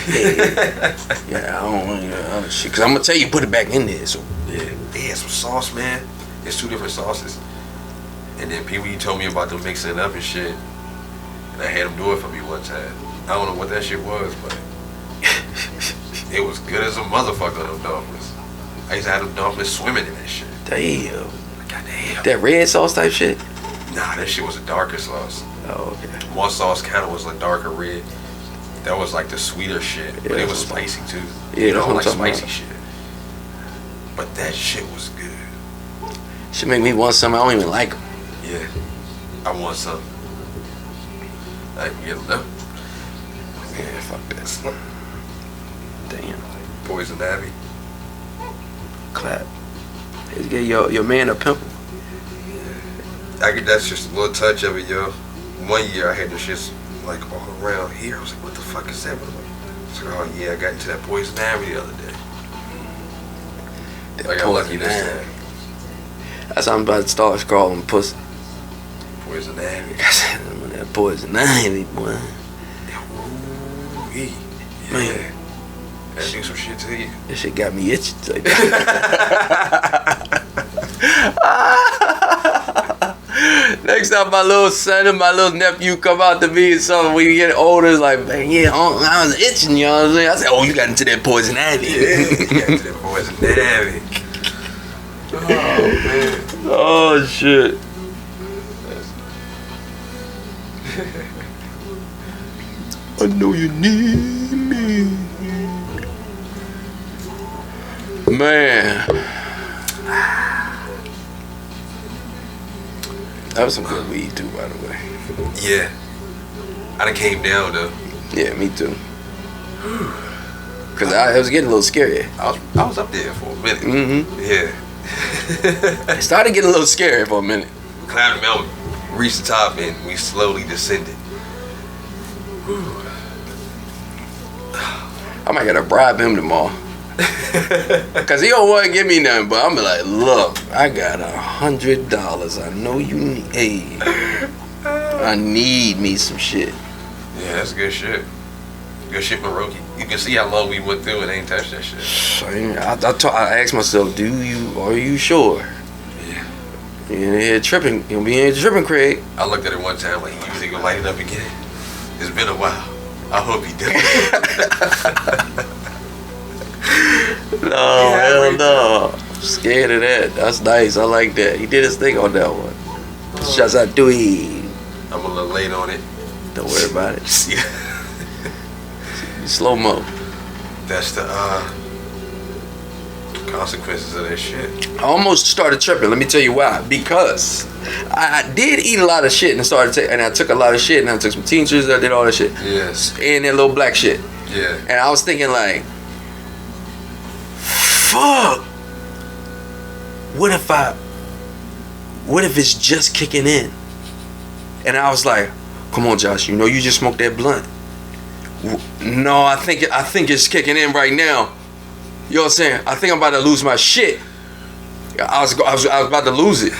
A: Yeah, I don't want other shit. Cause I'm gonna tell you, put it back in there. So
C: Yeah. They had some sauce, man. It's 2 different sauces. And then Pee Wee told me about them mixing it up and shit. And I had him do it for me one time. I don't know what that shit was, but it was good as a motherfucker, them dumplings. I used to have them dumplings swimming in that shit.
A: damn.
C: Goddamn.
A: That red sauce type shit.
C: Nah, that shit was a darker sauce.
A: Oh, okay.
C: One sauce kind of was like darker red. That was like the sweeter shit, but
A: Yeah,
C: it was
A: that's what I'm
C: spicy too.
A: Yeah,
C: You
A: that's
C: know,
A: what
C: like
A: I'm talking
C: spicy
A: about.
C: shit. But that shit was good.
A: Should make me want something I don't even like.
C: Yeah, I want some. I can get enough.
A: Yeah, fuck this. Damn.
C: Poison Ivy.
A: Clap. Let's get your man a pimple.
C: That's just a little touch of it, yo. One year I had the shits like all around here. I was like, what the fuck is that? So, oh yeah, I got into that Poison Ivy the other day. I got lucky this time.
A: That's how I'm about to start calling pussy.
C: Poison Ivy.
A: That poison ivy, boy.
C: Yeah.
A: Man.
C: That do some shit to you.
A: That shit got me itching. Next time my little son and my little nephew come out to me and something, we get older, it's like, man, yeah, I was itching, you know what I'm saying? I said, oh, you got into that poison ivy.
C: Yeah, you got into that Poison Ivy. Oh, man.
A: Oh, shit. I know you need me. Man. That was some good weed too, by the way.
C: Yeah. I done came down though.
A: Yeah, me too. Cause I was getting a little scary.
C: I was up there for a minute.
A: Mm-hmm.
C: Yeah.
A: It started getting a little scary for a minute.
C: Climbed the mountain, reached the top, and we slowly descended.
A: I might gotta bribe him tomorrow. Cause he don't want to give me nothing, but I'm like, look, I got $100. I know you need. Hey, I need me some shit.
C: Yeah, that's good shit. Good shit, Maroki. You can see how long we went through and ain't touched that shit.
A: I asked myself, are you sure?
C: Yeah.
A: You in here tripping? You be in here tripping, Craig?
C: I looked at it one time like, you think gonna light it up again? It's been a while. I hope he does.
A: No, hell no. I'm scared of that. That's nice. I like that. He did his thing on that one. Shouts out to him.
C: I'm a little late on it.
A: Don't worry about it.
C: See,
A: Slow mo.
C: that's the consequences of that shit.
A: I almost started tripping. Let me tell you why. Because I did eat a lot of shit and I took a lot of shit and I took some tinctures. I did all that shit.
C: Yes.
A: And that little black shit.
C: Yeah.
A: And I was thinking like, fuck. What if it's just kicking in? And I was like, come on, Josh, you know you just smoked that blunt. No, I think it's kicking in right now. You know what I'm saying? I think I'm about to lose my shit. I was about to lose it.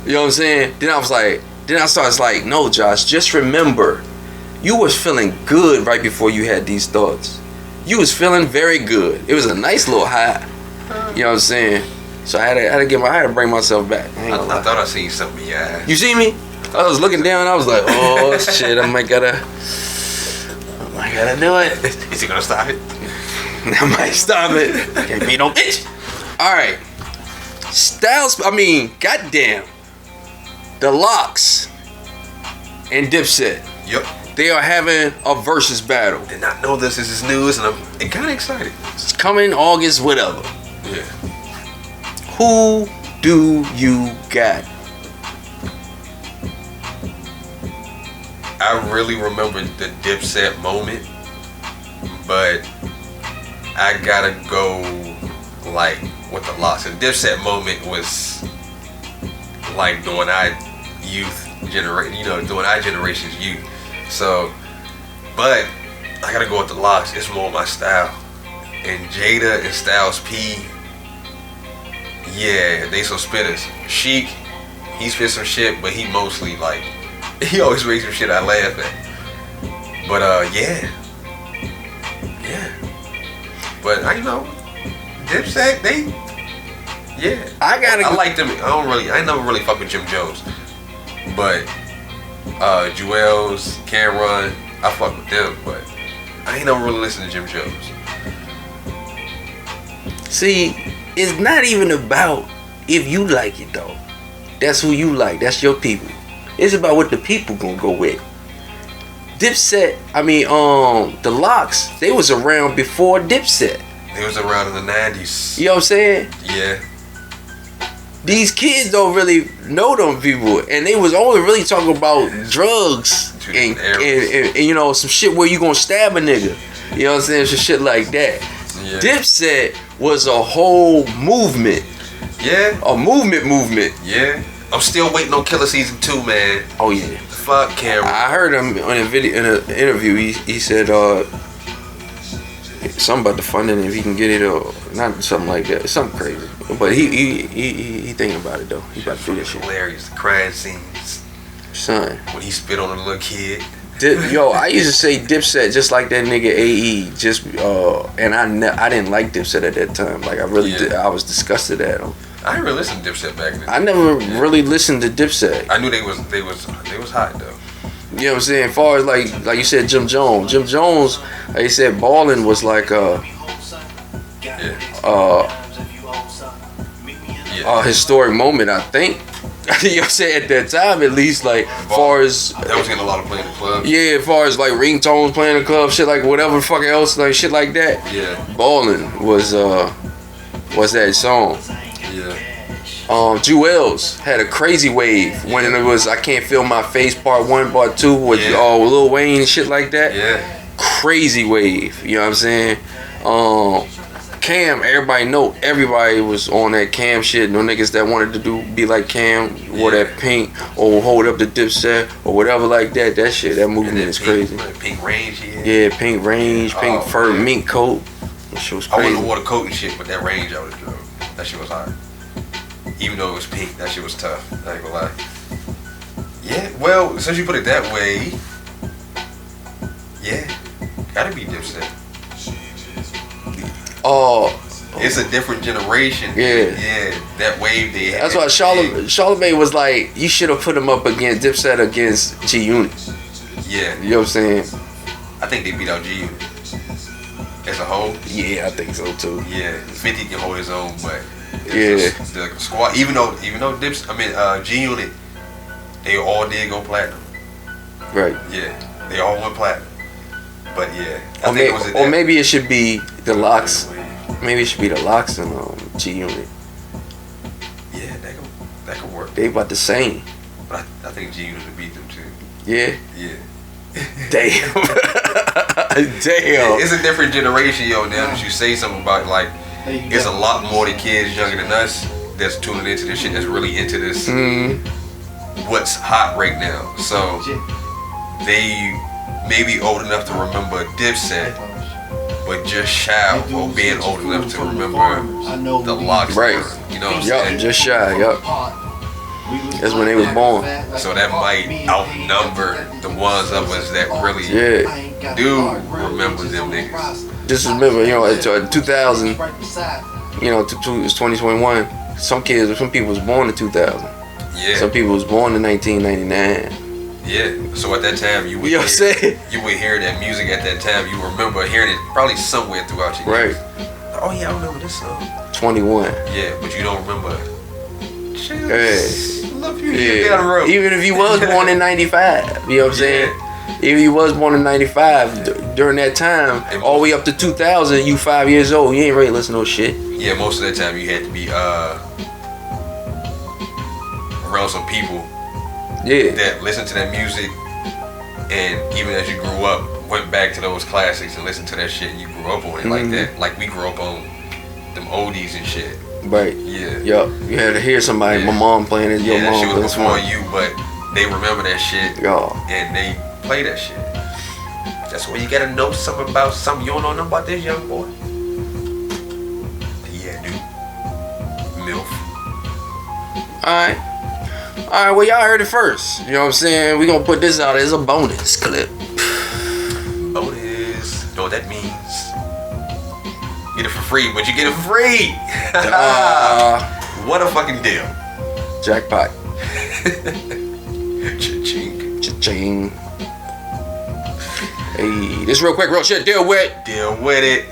A: You know what I'm saying? Then I started like, no, Josh, just remember, you was feeling good right before you had these thoughts. You was feeling very good. It was a nice little high. You know what I'm saying? So I had to bring myself back.
C: I thought I seen something in your eye.
A: You see me? I was looking down. I was like, oh shit! I might gotta do it.
C: Is he gonna stop it?
A: I might stop it. Can't be no bitch. All right. goddamn. The Lox and Dipset.
C: Yep.
A: They are having a versus battle.
C: Did not know this is news, and I'm kind of excited.
A: It's coming August, whatever.
C: Yeah.
A: Who do you got?
C: I really remember the Dipset moment, but I gotta go like with the Lox. The Dipset moment was like during our generation's youth. So, but I gotta go with the Lox. It's more my style. And Jada and Styles P, yeah, they some spitters. Sheik, he spit some shit, but he mostly like, he always makes some shit I laugh at. But yeah. But I Dipset, I like them. I never really fuck with Jim Jones. But Jewels, Cameron, I fuck with them, but I ain't never really listen to Jim Jones.
A: See, it's not even about if you like it though. That's who you like. That's your people. It's about what the people gonna go with. Dipset, the Lox, they was around before Dipset.
C: They was around in the 90s.
A: You know what I'm saying?
C: Yeah.
A: These kids don't really know them people, and they was only really talking about drugs and some shit where you gonna stab a nigga. You know what I'm saying? Some shit like that. Yeah. Dipset was a whole movement.
C: Yeah.
A: A movement.
C: Yeah. I'm still waiting on Killer Season 2, man.
A: Oh yeah.
C: Fuck Cameron.
A: I heard him on a video in an interview. He said something about the funding if he can get it or not, something like that. Something crazy. But he thinking about it though. He about to do that shit.
C: Hilarious. The crying scenes.
A: Son.
C: When he spit on a little kid.
A: I used to say Dipset just like that nigga AE. And I didn't like Dipset at that time. Like I really did. I was disgusted at him.
C: I didn't really listen to Dipset back then.
A: I never really listened to Dipset.
C: I knew they was hot though.
A: You know what I'm saying? As far as like you said, Jim Jones. Jim Jones, like you said, balling was like a historic moment, I think. You know what I'm saying? At that time, at least, like, far as
C: that was getting a lot of play in the club.
A: Yeah, as far as like ringtones playing in the club, shit like whatever fucking else, like shit like that.
C: Yeah.
A: Ballin' was that song.
C: Yeah.
A: Jewels had a crazy wave when it was I Can't Feel My Face Part 1, Part 2 with Lil Wayne and shit like that.
C: Yeah.
A: Crazy wave, you know what I'm saying? Cam, everybody was on that Cam shit. No niggas that wanted to be like Cam, wore that pink or hold up the Dipset or whatever like that. That shit, that movement is crazy.
C: Pink Range,
A: yeah, pink range, pink fur mink coat. That shit was crazy.
C: I wouldn't have wore the coat and shit, but that range I would have drove. That shit was hard. Even though it was pink, that shit was tough. I ain't gonna lie. Yeah, well, since you put it that way, yeah, gotta be Dipset. It's a different generation. Yeah, that wave they had.
A: That's why Charlamagne was like, you should have put him up against Dipset against G Unit.
C: Yeah.
A: You know what I'm saying?
C: I think they beat out G Unit as a whole.
A: Yeah, I think so too.
C: Yeah, 50 can hold his own, but
A: the
C: squad, even though G Unit, they all did go platinum.
A: Right.
C: Yeah, they all went platinum. But yeah,
A: maybe it should be the Lox. Maybe it should be the Lox and G Unit.
C: Yeah, that could work.
A: They about the same.
C: But I think G Unit would beat them too.
A: Yeah.
C: Yeah.
A: Damn.
C: It's a different generation, yo. Now that you say something about like, it's a lot more the kids younger than us that's tuning into this shit, that's really into this. What's hot right now? So they may be old enough to remember Dipset, but just shy of being old enough to remember the Lox.
A: Right.
C: You know what I'm saying?
A: Just shy. Yup. That's when they was born.
C: So that might outnumber the ones of us that really do remember them niggas.
A: Just remember, 2000, it's 2021. Some people was born in 2000.
C: Yeah.
A: Some people was born in 1999.
C: Yeah. So at that time, you would hear that music at that time. You remember hearing it probably somewhere throughout your years.
A: Right.
C: Oh yeah, I remember this song.
A: 21.
C: Yeah, but you don't remember shit.
A: Yeah.
C: Love you down the road.
A: Even if you was born in 95, you know what I'm saying? Even if you was born in 95, during that time, all the way up to 2000, you 5 years old, you ain't ready to listen to no shit.
C: Yeah, most of that time you had to be around some people that listened to that music, and even as you grew up, went back to those classics and listened to that shit, and you grew up on it like that. Like we grew up on them oldies and shit.
A: Right.
C: Yeah.
A: Yup. You had to hear somebody, my mom playing it, your
C: that
A: mom
C: shit was
A: playing
C: before you, but they remember that shit. And they play that shit. That's why you gotta know something about something. You don't know nothing about this young boy. Yeah, dude. MILF.
A: Alright, well y'all heard it first. You know what I'm saying? We gonna put this out as a bonus clip.
C: Bonus. You know what that means. Get it for free, but you get it for free. What a fucking deal.
A: Jackpot.
C: Cha-ching.
A: Cha-ching. Hey, this real quick, real shit. Deal with
C: it.